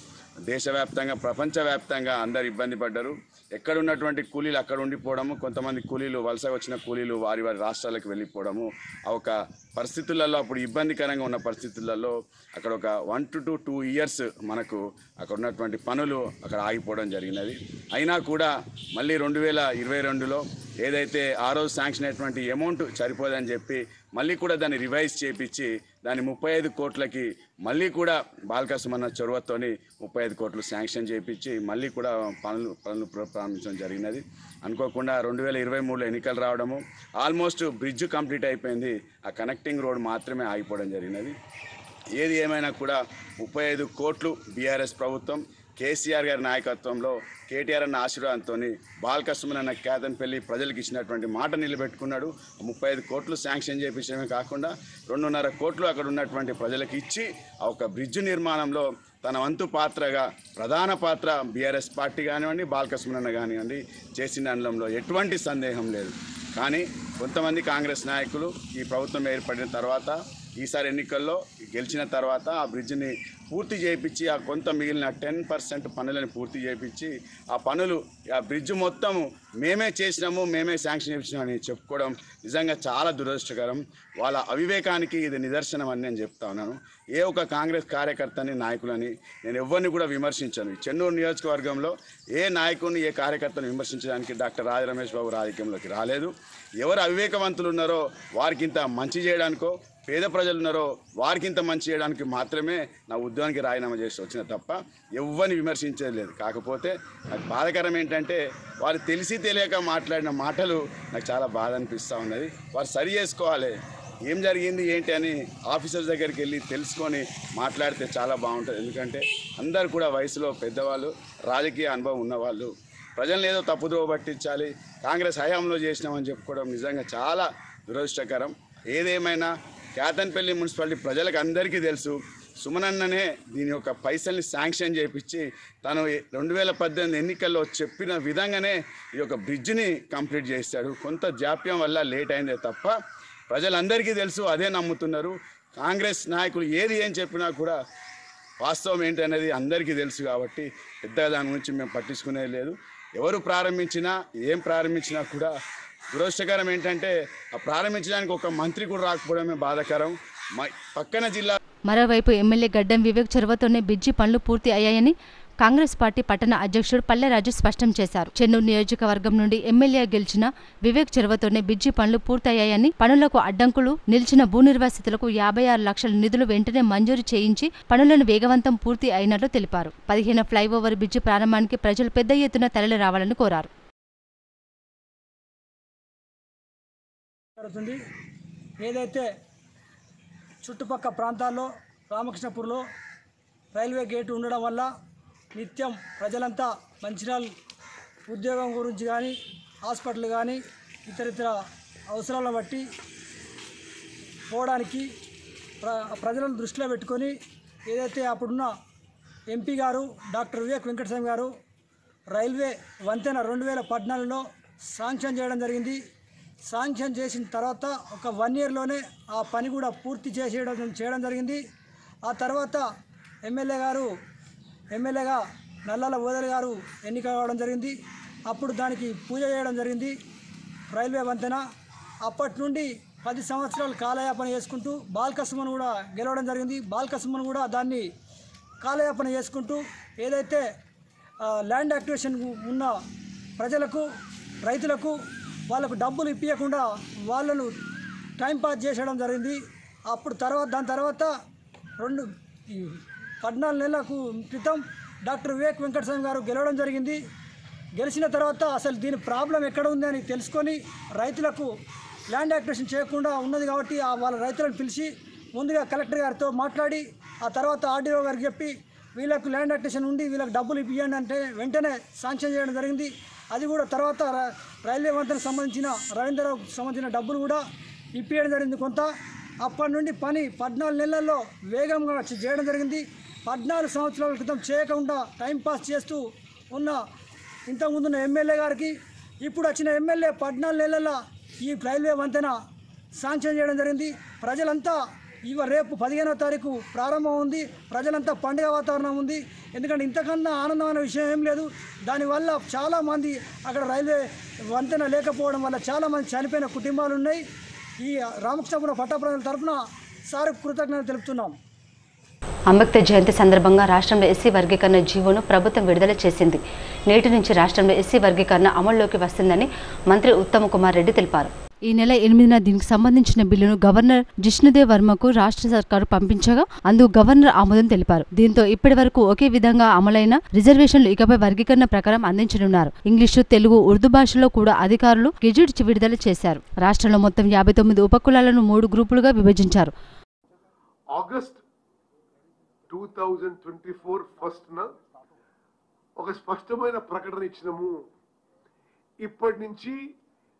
దేశవ్యాప్తంగా ప్రపంచవ్యాప్తంగా అందరు ఇబ్బంది పడ్డారు. ఎక్కడ ఉన్నటువంటి కూలీలు అక్కడ ఉండిపోవడము, కొంతమంది కూలీలు వలస వచ్చిన కూలీలు వారి రాష్ట్రాలకు వెళ్ళిపోవడము, ఆ ఒక పరిస్థితులలో అప్పుడు ఇబ్బందికరంగా ఉన్న పరిస్థితులలో అక్కడ ఒక 1 to 2 years మనకు అక్కడ ఉన్నటువంటి పనులు అక్కడ ఆగిపోవడం జరిగినది. అయినా కూడా మళ్ళీ 2022లో ఏదైతే ఆ రోజు శాంక్షన్ అయినటువంటి అమౌంట్ సరిపోదని చెప్పి మళ్ళీ కూడా దాన్ని రివైజ్ చేయించి దాన్ని 35 కోట్లకి మళ్ళీ కూడా బాలకృష్ణ చొరవతోని 35 కోట్లు శాంక్షన్ చేయించి మళ్ళీ కూడా పనులు ప్రారంభించడం జరిగినది. అనుకోకుండా 2023లో ఎన్నికలు రావడము ఆల్మోస్ట్ బ్రిడ్జ్ కంప్లీట్ అయిపోయింది, ఆ కనెక్టింగ్ రోడ్ మాత్రమే ఆగిపోవడం జరిగినది. ఏది ఏమైనా కూడా 35 కోట్లు బీఆర్ఎస్ ప్రభుత్వం కేసీఆర్ గారి నాయకత్వంలో కేటీఆర్ అన్న ఆశీర్వాదంతో బాలకృష్ణ అన్న కేతన్పల్లి ప్రజలకు ఇచ్చినటువంటి మాట నిలబెట్టుకున్నాడు. 35 కోట్లు శాంక్షన్ చేయించడమే కాకుండా 2.5 కోట్లు అక్కడ ఉన్నటువంటి ప్రజలకు ఇచ్చి ఆ ఒక బ్రిడ్జ్ నిర్మాణంలో తన వంతు పాత్రగా ప్రధాన పాత్ర బీఆర్ఎస్ పార్టీ కానివ్వండి బాలకృష్ణ కానివ్వండి చేసిన అనడంలో ఎటువంటి సందేహం లేదు. కానీ కొంతమంది కాంగ్రెస్ నాయకులు ఈ ప్రభుత్వం ఏర్పడిన తర్వాత ఈసారి ఎన్నికల్లో గెలిచిన తర్వాత ఆ బ్రిడ్జిని పూర్తి చేయించి ఆ కొంత మిగిలిన 10% పనులను పూర్తి చేయించి ఆ పనులు ఆ బ్రిడ్జ్ మొత్తం మేమే చేసినాము, మేమే శాంక్షన్ చేయించినామని చెప్పుకోవడం నిజంగా చాలా దురదృష్టకరం. వాళ్ళ అవివేకానికి ఇది నిదర్శనం అని నేను చెప్తా ఉన్నాను. ఏ ఒక కాంగ్రెస్ కార్యకర్తని నాయకులని నేను ఎవరిని కూడా విమర్శించాను. చెన్నూరు నియోజకవర్గంలో ఏ నాయకుడిని ఏ కార్యకర్తను విమర్శించడానికి డాక్టర్ రాజా రమేష్ బాబు రాజకీయంలోకి రాలేదు. ఎవరు అవివేకవంతులు ఉన్నారో వారికింత మంచి చేయడానికో, పేద ప్రజలు ఉన్నారో వారికింత మంచి చేయడానికి మాత్రమే నా ఉద్యోగానికి రాజీనామా చేసి వచ్చిన తప్ప ఎవరిని విమర్శించేది లేదు. కాకపోతే నాకు బాధాకరం ఏంటంటే వారు తెలిసి తెలియక మాట్లాడిన మాటలు నాకు చాలా బాధ అనిపిస్తూ ఉన్నది. వారు సరి చేసుకోవాలి, ఏం జరిగింది ఏంటి అని ఆఫీసర్స్ దగ్గరికి వెళ్ళి తెలుసుకొని మాట్లాడితే చాలా బాగుంటుంది. ఎందుకంటే అందరు కూడా వయసులో పెద్దవాళ్ళు, రాజకీయ అనుభవం ఉన్నవాళ్ళు. ప్రజలను ఏదో తప్పుదోవ పట్టించాలి, కాంగ్రెస్ హయాంలో చేసినామని చెప్పుకోవడం నిజంగా చాలా దురదృష్టకరం. ఏదేమైనా కేతన్పల్లి మున్సిపాలిటీ ప్రజలకు అందరికీ తెలుసు, సుమనన్ననే దీని యొక్క పైసల్ని శాంక్షన్ చేయించి తను 2018 ఎన్నికల్లో చెప్పిన విధంగానే ఈ యొక్క బ్రిడ్జిని కంప్లీట్ చేశాడు. కొంత జాప్యం వల్ల లేట్ అయిందే తప్ప ప్రజలందరికీ తెలుసు, అదే నమ్ముతున్నారు. కాంగ్రెస్ నాయకులు ఏం చెప్పినా కూడా వాస్తవం ఏంటనేది అందరికీ తెలుసు కాబట్టి పెద్దగా దాని గురించి మేము పట్టించుకునేది లేదు. ఎవరు ప్రారంభించినా ఏం ప్రారంభించినా కూడా దురదృష్టకరం ఏంటంటే ఆ ప్రారంభించడానికి ఒక మంత్రి కూడా రాకపోవడమే బాధాకరం. పక్కన జిల్లా మరోవైపు ఎమ్మెల్యే గడ్డం వివేక్ చొరవతోనే బ్రిడ్జి పనులు పూర్తి అయ్యాయని కాంగ్రెస్ పార్టీ పట్టణ అధ్యక్షుడు పల్లెరాజు స్పష్టం చేశారు. చెన్నూరు నియోజకవర్గం నుండి ఎమ్మెల్యే గెలిచిన వివేక్ చొరవతోనే బ్రిడ్జి పనులు పూర్తయ్యాయని, పనులకు అడ్డంకులు నిలిచిన భూ నిర్వాసితులకు 56 లక్షల నిధులు వెంటనే మంజూరు చేయించి పనులను వేగవంతం పూర్తి అయినట్లు తెలిపారు. 15 ఫ్లైఓవర్ బ్రిడ్జి ప్రారంభానికి ప్రజలు పెద్ద ఎత్తున తరలి రావాలని కోరారు. ఏదైతే చుట్టుపక్కల ప్రాంతాల్లో రామకృష్ణపూర్లో రైల్వే గేటు ఉండడం వల్ల నిత్యం ప్రజలంతా మంచిర్యాల ఉద్యోగం గురించి కానీ హాస్పిటల్ కానీ ఇతరితర అవసరాలను బట్టి పోవడానికి ప్రజలను దృష్టిలో పెట్టుకొని ఏదైతే అప్పుడున్న ఎంపీ గారు డాక్టర్ వివేక్ వెంకటస్వామి గారు రైల్వే వంతెన 2014లో శాంక్షన్ చేయడం జరిగింది. శాంక్షన్ చేసిన తర్వాత ఒక 1 ఇయర్లోనే ఆ పని కూడా పూర్తి చేయడం జరిగింది. ఆ తర్వాత ఎమ్మెల్యేగా నల్లాల ఓదెల గారు ఎన్నిక కావడం జరిగింది. అప్పుడు దానికి పూజ చేయడం జరిగింది రైల్వే వంతెన. అప్పటి నుండి 10 సంవత్సరాలు కాలయాపన చేసుకుంటూ బాల్కసుమన్ కూడా గెలవడం జరిగింది. బాల్కసుమన్ కూడా దాన్ని కాలయాపన చేసుకుంటూ ఏదైతే ల్యాండ్ యాక్టివేషన్ ఉన్న ప్రజలకు రైతులకు వాళ్ళకు డబ్బులు ఇప్పించకుండా వాళ్ళను టైంపాస్ చేసేయడం జరిగింది. అప్పుడు దాని తర్వాత 14 నెలల క్రితం డాక్టర్ వివేక్ వెంకటస్వామి గారు గెలవడం జరిగింది. గెలిచిన తర్వాత అసలు దీని ప్రాబ్లం ఎక్కడ ఉంది అని తెలుసుకొని రైతులకు ల్యాండ్ యాక్టివేషన్ చేయకుండా ఉన్నది కాబట్టి వాళ్ళ రైతులను పిలిచి ముందుగా కలెక్టర్ గారితో మాట్లాడి ఆ తర్వాత ఆర్డీఓ గారికి చెప్పి వీళ్ళకు ల్యాండ్ యాక్టివేషన్ ఉండి వీళ్ళకి డబ్బులు ఇప్పియండి అంటే వెంటనే శాంక్షన్ చేయడం జరిగింది. అది కూడా తర్వాత రైల్వే వంతెనకు సంబంధించిన రవీంద్రరావుకు సంబంధించిన డబ్బులు కూడా ఇప్పియడం జరిగింది కొంత. అప్పటి నుండి పని 14 నెలల్లో వేగంగా చేయడం జరిగింది. 14 సంవత్సరాల క్రితం చేయకుండా టైంపాస్ చేస్తూ ఉన్న ఇంతకుముందున్న ఎమ్మెల్యే గారికి ఇప్పుడు వచ్చిన ఎమ్మెల్యే 14 నెలల ఈ రైల్వే వంతెన శాంక్షన్ చేయడం జరిగింది. ప్రజలంతా రేపు 15వ తారీఖు ప్రారంభం ఉంది. ప్రజలంతా పండుగ వాతావరణం ఉంది. ఎందుకంటే ఇంతకన్నా ఆనందమైన విషయం ఏం లేదు. దానివల్ల చాలామంది అక్కడ రైల్వే వంతెన లేకపోవడం వల్ల చాలామంది చనిపోయిన కుటుంబాలు ఉన్నాయి. ఈ రామకృష్ణపురం పట్టణ ప్రజల తరఫున సార్ కృతజ్ఞతలు తెలుపుతున్నాం. అంబేద్కర్ జయంతి సందర్భంగా రాష్ట్రంలో ఎస్సీ వర్గీకరణ జీవోను ప్రభుత్వం విడుదల చేసింది. నేటి నుంచి రాష్ట్రంలో ఎస్సీ వర్గీకరణ అమల్లోకి వస్తుందని మంత్రి ఉత్తమ్ కుమార్ రెడ్డి తెలిపారు. ఈ నెల 8న దీనికి సంబంధించిన బిల్లును గవర్నర్ జిష్ణుదేవ్ వర్మకు రాష్ట్ర సర్కారు పంపించగా అందుకు గవర్నర్ ఆమోదం తెలిపారు. దీంతో ఇప్పటి వరకు ఒకే విధంగా అమలైన రిజర్వేషన్లు ఇకపై వర్గీకరణ ప్రకారం అందించనున్నారు. ఇంగ్లీషు, తెలుగు, ఉర్దూ భాషలో కూడా అధికారులు గెజిట్ విడుదల చేశారు. రాష్ట్రంలో మొత్తం 59 ఉపకులాలను 3 గ్రూపులుగా విభజించారు. ఆగస్ట్ 2024 ఫస్ట్న ఒక స్పష్టమైన ప్రకటన ఇచ్చినాము. ఇప్పటి నుంచి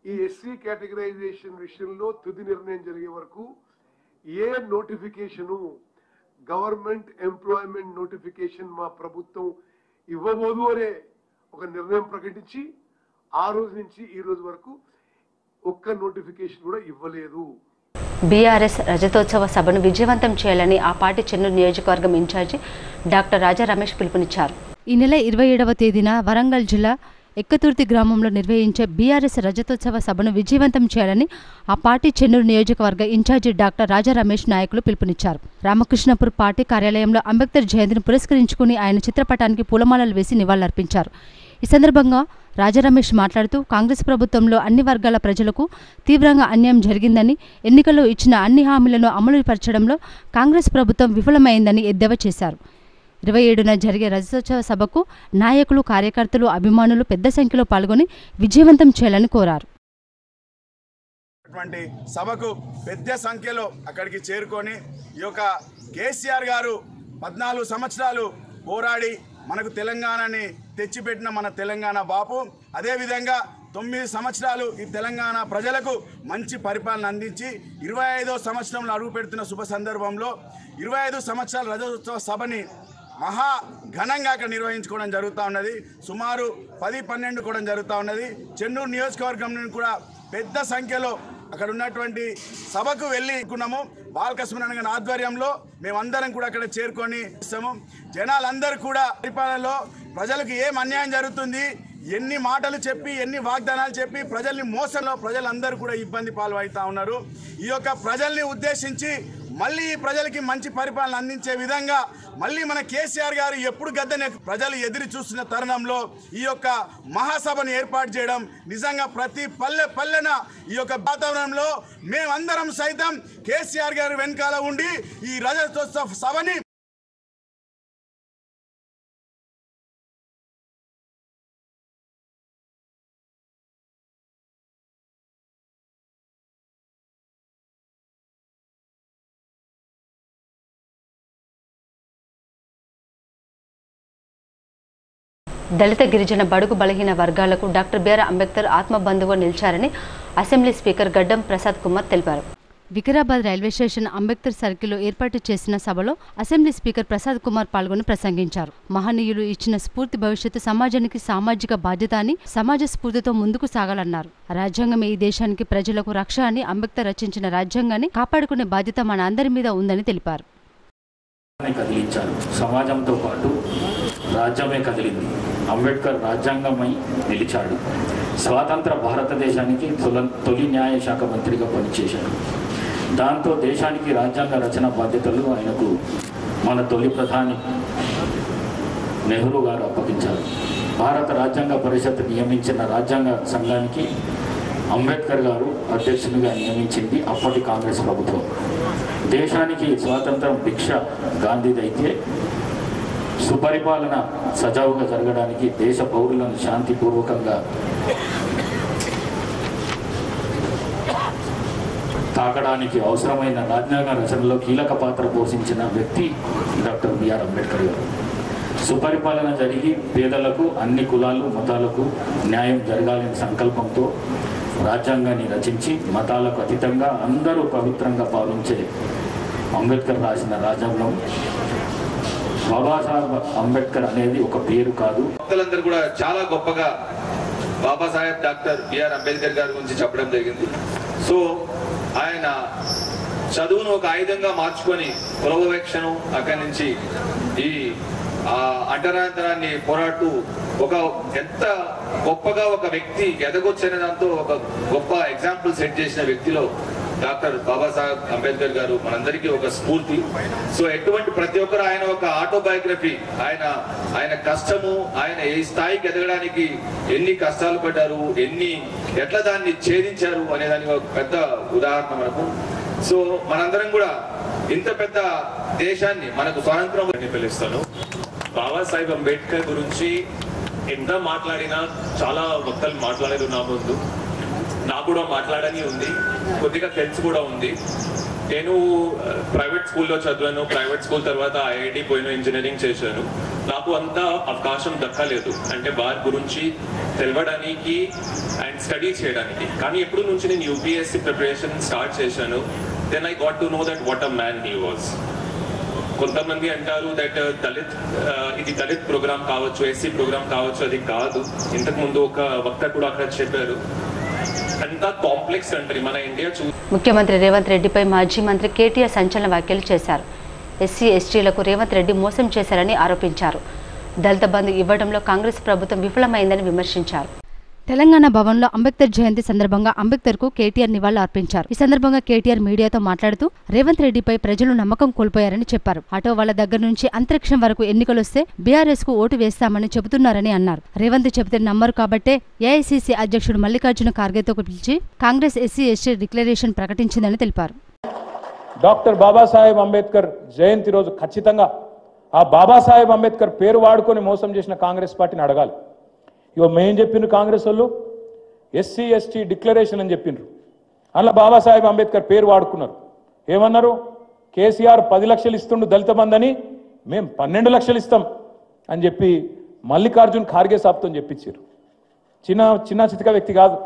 ఈ ఎస్సీ కేటగరైజేషన్ విషయంలో తుది నిర్ణయం జరిగే వరకు ఏ నోటిఫికేషను గవర్నమెంట్ ఎంప్లాయ్మెంట్ నోటిఫికేషన్ మా ప్రభుత్వం ఇవ్వబోదు అనే ఒక నిర్ణయం ప్రకటించి ఆ రోజు నుంచి ఈ రోజు వరకు ఒక్క నోటిఫికేషన్ కూడా ఇవ్వలేదు. బీఆర్ఎస్ రజతోత్సవ సభను విజయవంతం చేయాలని ఆ పార్టీ చెన్నూరు నియోజకవర్గం ఇన్ఛార్జి డాక్టర్ రాజా రమేష్ పిలుపునిచ్చారు. ఈ నెల 27వ తేదీన వరంగల్ జిల్లా ఎక్కతుర్తి గ్రామంలో నిర్వహించే బీఆర్ఎస్ రజతోత్సవ సభను విజయవంతం చేయాలని ఆ పార్టీ చెన్నూరు నియోజకవర్గ ఇన్ఛార్జి డాక్టర్ రాజా రమేష్ నాయకులు పిలుపునిచ్చారు. రామకృష్ణపూర్ పార్టీ కార్యాలయంలో అంబేద్కర్ జయంతిని పురస్కరించుకుని ఆయన చిత్రపటానికి పూలమాలలు వేసి నివాళులర్పించారు. ఈ సందర్భంగా రాజా రమేష్ మాట్లాడుతూ కాంగ్రెస్ ప్రభుత్వంలో అన్ని వర్గాల ప్రజలకు తీవ్రంగా అన్యాయం జరిగిందని, ఎన్నికల్లో ఇచ్చిన అన్ని హామీలను అమలు పరచడంలో కాంగ్రెస్ ప్రభుత్వం విఫలమైందని ఎద్దేవా చేశారు. 27న జరిగే రజతోత్సవ సభకు నాయకులు, కార్యకర్తలు, అభిమానులు పెద్ద సంఖ్యలో పాల్గొని విజయవంతం చేయాలని కోరారు. సభకు పెద్ద సంఖ్యలో అక్కడికి చేరుకొని ఈ యొక్క కేసీఆర్ గారు 14 సంవత్సరాలు పోరాడి మనకు తెలంగాణని తెచ్చిపెట్టిన మన తెలంగాణ బాపు, అదేవిధంగా 9 సంవత్సరాలు ఈ తెలంగాణ ప్రజలకు మంచి పరిపాలన అందించి 25వ సంవత్సరంలో అడుగు పెడుతున్న శుభ సందర్భంలో 25 సంవత్సరాల రజతోత్సవ సభని మహా ఘనంగా అక్కడ నిర్వహించుకోవడం జరుగుతూ ఉన్నది. సుమారు 10-12 కూడా జరుగుతూ ఉన్నది. చెన్నూరు నియోజకవర్గం నుండి కూడా పెద్ద సంఖ్యలో అక్కడ ఉన్నటువంటి సభకు వెళ్ళికున్నాము. బాలకృష్ణ ఆధ్వర్యంలో మేమందరం కూడా అక్కడ చేరుకొని ఇస్తాము. జనాలందరూ కూడా పరిపాలనలో ప్రజలకు ఏం అన్యాయం జరుగుతుంది, ఎన్ని మాటలు చెప్పి ఎన్ని వాగ్దానాలు చెప్పి ప్రజల్ని మోసంలో ప్రజలందరూ కూడా ఇబ్బంది పాల్పడుతూ ఉన్నారు. ఈ యొక్క ప్రజల్ని ఉద్దేశించి మళ్ళీ ప్రజలకి మంచి పరిపాలన అందించే విధంగా మళ్ళీ మన కేసీఆర్ గారు ఎప్పుడు గద్దెనే ప్రజలు ఎదురు చూస్తున్న తరుణంలో ఈ యొక్క మహాసభను ఏర్పాటు చేయడం నిజంగా ప్రతి పల్లెన ఈ యొక్క వాతావరణంలో మేమందరం సైతం కేసీఆర్ గారు వెనకాల ఉండి ఈ రజతోత్సవ సభని దళిత గిరిజన బడుగు బలహీన వర్గాలకు డాక్టర్ బిఆర్ అంబేద్కర్ ఆత్మబంధువుగా నిలిచారని అసెంబ్లీ స్పీకర్ గడ్డం ప్రసాద్ కుమార్ తెలిపారు. వికారాబాద్ రైల్వే స్టేషన్ అంబేద్కర్ సర్కిల్లో ఏర్పాటు చేసిన సభలో అసెంబ్లీ స్పీకర్ ప్రసాద్ కుమార్ పాల్గొని ప్రసంగించారు. మహనీయులు ఇచ్చిన స్ఫూర్తి భవిష్యత్తు సమాజానికి సామాజిక బాధ్యత అని, సమాజ స్ఫూర్తితో ముందుకు సాగాలన్నారు. రాజ్యాంగమే ఈ దేశానికి ప్రజలకు రక్ష అని, అంబేద్కర్ రచించిన రాజ్యాంగాన్ని కాపాడుకునే బాధ్యత మన అందరి మీద ఉందని తెలిపారు. కదిలించారు. సమాజంతో పాటు రాజ్యమే కదిలింది. అంబేద్కర్ రాజ్యాంగమై నిలిచాడు. స్వాతంత్ర భారతదేశానికి తొలి న్యాయ శాఖ మంత్రిగా పనిచేశాడు. దాంతో దేశానికి రాజ్యాంగ రచన బాధ్యతలు ఆయనకు మన తొలి ప్రధాని నెహ్రూ గారు అప్పగించారు. భారత రాజ్యాంగ పరిషత్ నియమించిన రాజ్యాంగ సంఘానికి అంబేద్కర్ గారు అధ్యక్షునిగా నియమించింది అప్పటి కాంగ్రెస్ ప్రభుత్వం. దేశానికి స్వాతంత్రం భిక్ష గాంధీదైతే సుపరిపాలన సజావుగా జరగడానికి దేశ పౌరులను శాంతిపూర్వకంగా తాకడానికి అవసరమైన రాజ్యాంగ రచనలో కీలక పాత్ర పోషించిన వ్యక్తి డాక్టర్ బిఆర్ అంబేద్కర్ గారు. సుపరిపాలన జరిగి పేదలకు, అన్ని కులాలు మతాలకు న్యాయం జరగాలనే సంకల్పంతో రాజ్యాంగాన్ని రచించి మతాలకు అతీతంగా అందరూ పవిత్రంగా పాలించే అంబేద్కర్ రాసిన రాజ్యాంగం బాబాసాహెబ్ అంబేద్కర్ అనేది ఒక పేరు కాదు. భక్తులందరూ కూడా చాలా గొప్పగా బాబాసాహెబ్ డాక్టర్ బిఆర్ అంబేద్కర్ గారి గురించి చెప్పడం జరిగింది. సో ఆయన చదువును ఒక ఆయుధంగా మార్చుకొని కులవివక్షను అక్కడి నుంచి ఈ అంటరాంతరాన్ని పోరాడుతూ ఒక ఎంత గొప్పగా ఒక వ్యక్తి ఎదగొచ్చనే దాంతో ఒక గొప్ప ఎగ్జాంపుల్ సెట్ చేసిన వ్యక్తిలో డాక్టర్ బాబాసాహెబ్ అంబేద్కర్ గారు మనందరికీ ఒక స్ఫూర్తి. సో ఎటువంటి ప్రతి ఒక్కరు ఆయన ఒక ఆటోబయోగ్రఫీ, ఆయన కష్టము, ఆయన ఏ స్థాయికి ఎదగడానికి ఎన్ని కష్టాలు పడ్డారు, ఎట్లా దాన్ని ఛేదించారు అనే దానికి ఒక పెద్ద ఉదాహరణ మనకు. సో మనందరం కూడా ఇంత పెద్ద దేశాన్ని మనకు స్వాతంత్రం పిలుస్తాను. బాబాసాహెబ్ అంబేద్కర్ గురించి ఎంత మాట్లాడినా చాలా వక్తలు మాట్లాడేది నా ముందు. నాకు కూడా మాట్లాడని ఉంది, కొద్దిగా తెలుసు కూడా ఉంది. నేను ప్రైవేట్ స్కూల్లో చదివాను. ప్రైవేట్ స్కూల్ తర్వాత ఐఐటి పోయిన ఇంజనీరింగ్ చేశాను. నాకు అంత అవకాశం దక్కలేదు అంటే వారి గురించి తెలవడానికి అండ్ స్టడీ చేయడానికి. కానీ ఎప్పుడు నుంచి నేను యూపీఎస్సీ ప్రిపరేషన్ స్టార్ట్ చేశాను, then I got to know that what a man he was. కొంతమంది అంటారు దట్ ఇది దళిత్ ప్రోగ్రామ్ కావచ్చు, ఎస్సీ ప్రోగ్రామ్ కావచ్చు, అది కాదు. ఇంతకుముందు ఒక వక్త కూడా అక్కడ చెప్పారు, అంత కాంప్లెక్స్ కంట్రీ మన ఇండియా. ముఖ్యమంత్రి రేవంత్ రెడ్డిపై మాజీ మంత్రి కేటీఆర్ సంచలన వ్యాఖ్యలు చేశారు. ఎస్సీ ఎస్టీలకు రేవంత్ రెడ్డి మోసం చేశారని ఆరోపించారు. దళిత బంధు ఇవ్వడంలో కాంగ్రెస్ ప్రభుత్వం విఫలమైందని విమర్శించారు. తెలంగాణ భవన్లో అంబేద్కర్ జయంతి సందర్భంగా అంబేద్కర్కు కేటీఆర్ నివాళులు అర్పించారు. ఈ సందర్భంగా కేటీఆర్ మీడియాతో మాట్లాడుతూ రేవంత్ రెడ్డిపై ప్రజలు నమ్మకం కోల్పోయారని చెప్పారు. ఆటో వాళ్ల దగ్గర నుంచి అంతరిక్షం వరకు ఎన్నికలొస్తే బీఆర్ఎస్ కు ఓటు వేస్తామని చెబుతున్నారని అన్నారు. రేవంత్ చెబితే నమ్మరు కాబట్టే ఏఐసీసీ అధ్యక్షుడు మల్లికార్జున ఖార్గేతో పిలిచి కాంగ్రెస్ ఎస్సీ ఎస్టీ డిక్లరేషన్ ప్రకటించిందని తెలిపారు. డాక్టర్ బాబాసాహెబ్ అంబేద్కర్ జయంతి రోజు ఖచ్చితంగా ఆ బాబాసాహెబ్ అంబేద్కర్ పేరు వాడుకొని మోసం చేసిన కాంగ్రెస్ పార్టీని అడగాలి. ఇగో మేం చెప్పిండ్రు కాంగ్రెస్ వాళ్ళు ఎస్సీ ఎస్టీ డిక్లరేషన్ అని చెప్పిండ్రు. అందులో బాబాసాహెబ్ అంబేద్కర్ పేరు వాడుకున్నారు. ఏమన్నారు? కేసీఆర్ 10 లక్షలు ఇస్తుండు దళిత బంధని, మేము 12 లక్షలు ఇస్తాం అని చెప్పి మల్లికార్జున్ ఖార్గే సాబ్తో చెప్పించారు. చిన్న చితిక వ్యక్తి కాదు.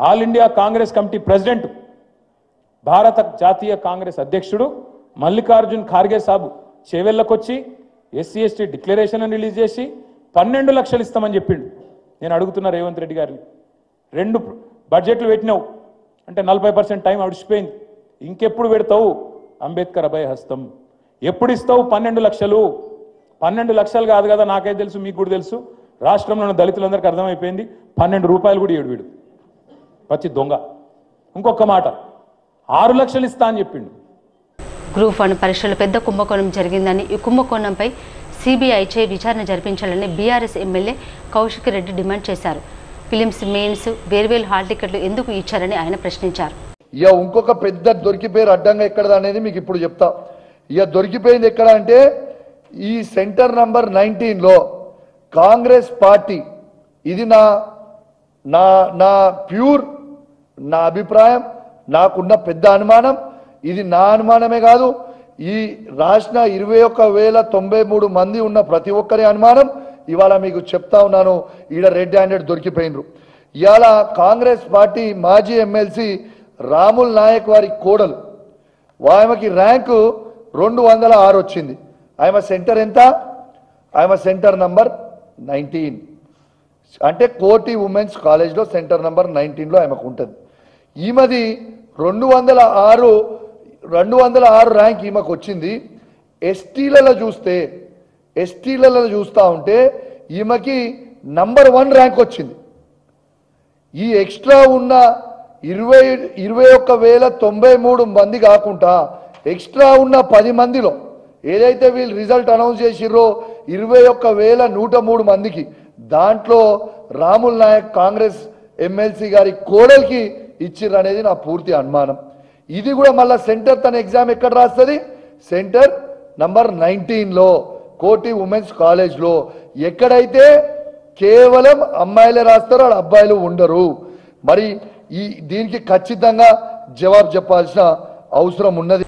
All India Congress committee president, భారత జాతీయ కాంగ్రెస్ అధ్యక్షుడు మల్లికార్జున్ ఖార్గే సాబు చేవెళ్ళకొచ్చి ఎస్సీ ఎస్టీ డిక్లరేషన్ రిలీజ్ చేసి 12 లక్షలు ఇస్తామని చెప్పిండు. నేను అడుగుతున్నా రేవంత్ రెడ్డి గారిని, 2 బడ్జెట్లు పెట్టినావు అంటే 40% టైం అడిచిపోయింది. ఇంకెప్పుడు పెడతావు అంబేద్కర్ అభయ హస్తం? ఎప్పుడు ఇస్తావు 12 లక్షలు? 12 లక్షలు కాదు కదా, నాకైతే తెలుసు, మీకు కూడా తెలుసు, రాష్ట్రంలో ఉన్న దళితులందరికీ అర్థమైపోయింది. 12 రూపాయలు కూడా ఇవ్వడు వీడు, పచ్చి దొంగ. ఇంకొక మాట, 6 లక్షలు ఇస్తా అని చెప్పిండు. గ్రూప్ 1 పరీక్షలు పెద్ద కుంభకోణం జరిగిందని, ఈ కుంభకోణంపై సిబిఐచే విచారణ జరిపించాలని BRS MLA Kaushik Reddy demand చేశారు. ఫిలిమ్స్, మెయిన్స్ వేర్వేరు హాల్ టికెట్లు ఎందుకు ఇచ్చారని ఆయన ప్రశ్నించారు. ఇక ఇంకొక పెద్ద దొరికిపోయారు అడ్డంగా ఎక్కడదా అనేది మీకు ఇప్పుడు చెప్తా. ఇక దొరికిపోయింది ఎక్కడ అంటే ఈ సెంటర్ నంబర్ 19లో కాంగ్రెస్ పార్టీ, ఇది నా నా నా ప్యూర్ నా అభిప్రాయం, నాకున్న పెద్ద అనుమానం, ఇది నా అనుమానమే కాదు, ఈ రాసిన 21,093 మంది ఉన్న ప్రతి ఒక్కరి అనుమానం. ఇవాళ మీకు చెప్తా ఉన్నాను, ఈడ రెడ్ హ్యాండెడ్ దొరికిపోయినరు. ఇవాళ కాంగ్రెస్ పార్టీ మాజీ ఎమ్మెల్సీ రాముల్ నాయక్ వారి కోడలు, ఆమెకి ర్యాంకు 206 వచ్చింది. ఆమె సెంటర్ ఎంత? ఆమె సెంటర్ నంబర్ 19, అంటే కోటి ఉమెన్స్ కాలేజ్లో సెంటర్ నంబర్ 19లో ఆమెకు ఉంటుంది. ఈమెది 206 ర్యాంక్ ఈమెకు వచ్చింది. ఎస్టీలలో చూస్తూ ఉంటే ఈమెకి నంబర్ 1 ర్యాంక్ వచ్చింది. ఈ ఎక్స్ట్రా ఉన్న 21,093 మంది కాకుండా ఎక్స్ట్రా ఉన్న 10 మందిలో ఏదైతే వీళ్ళు రిజల్ట్ అనౌన్స్ చేసిర్రో 21,103 మందికి, దాంట్లో రాముల్ నాయక్ కాంగ్రెస్ ఎమ్మెల్సీ గారి కోడలికి ఇచ్చిర్రు అనేది నా పూర్తి అనుమానం. ఇది కూడా మళ్ళా సెంటర్ తన ఎగ్జామ్ ఎక్కడ రాస్తుంది? సెంటర్ నంబర్ 19లో కోటి ఉమెన్స్ కాలేజ్లో, ఎక్కడైతే కేవలం అమ్మాయిలే రాస్తారో అక్కడ అబ్బాయిలు ఉండరు. మరి దీనికి ఖచ్చితంగా జవాబు చెప్పాల్సిన అవసరం ఉన్నది.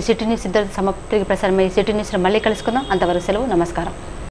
సిటీ న్యూస్ ఇంతటితో సమాప్తికి ప్రసారమయ్యే సిటీ న్యూస్లో మళ్ళీ కలుసుకుందాం. అంతవరకు సెలవు, నమస్కారం.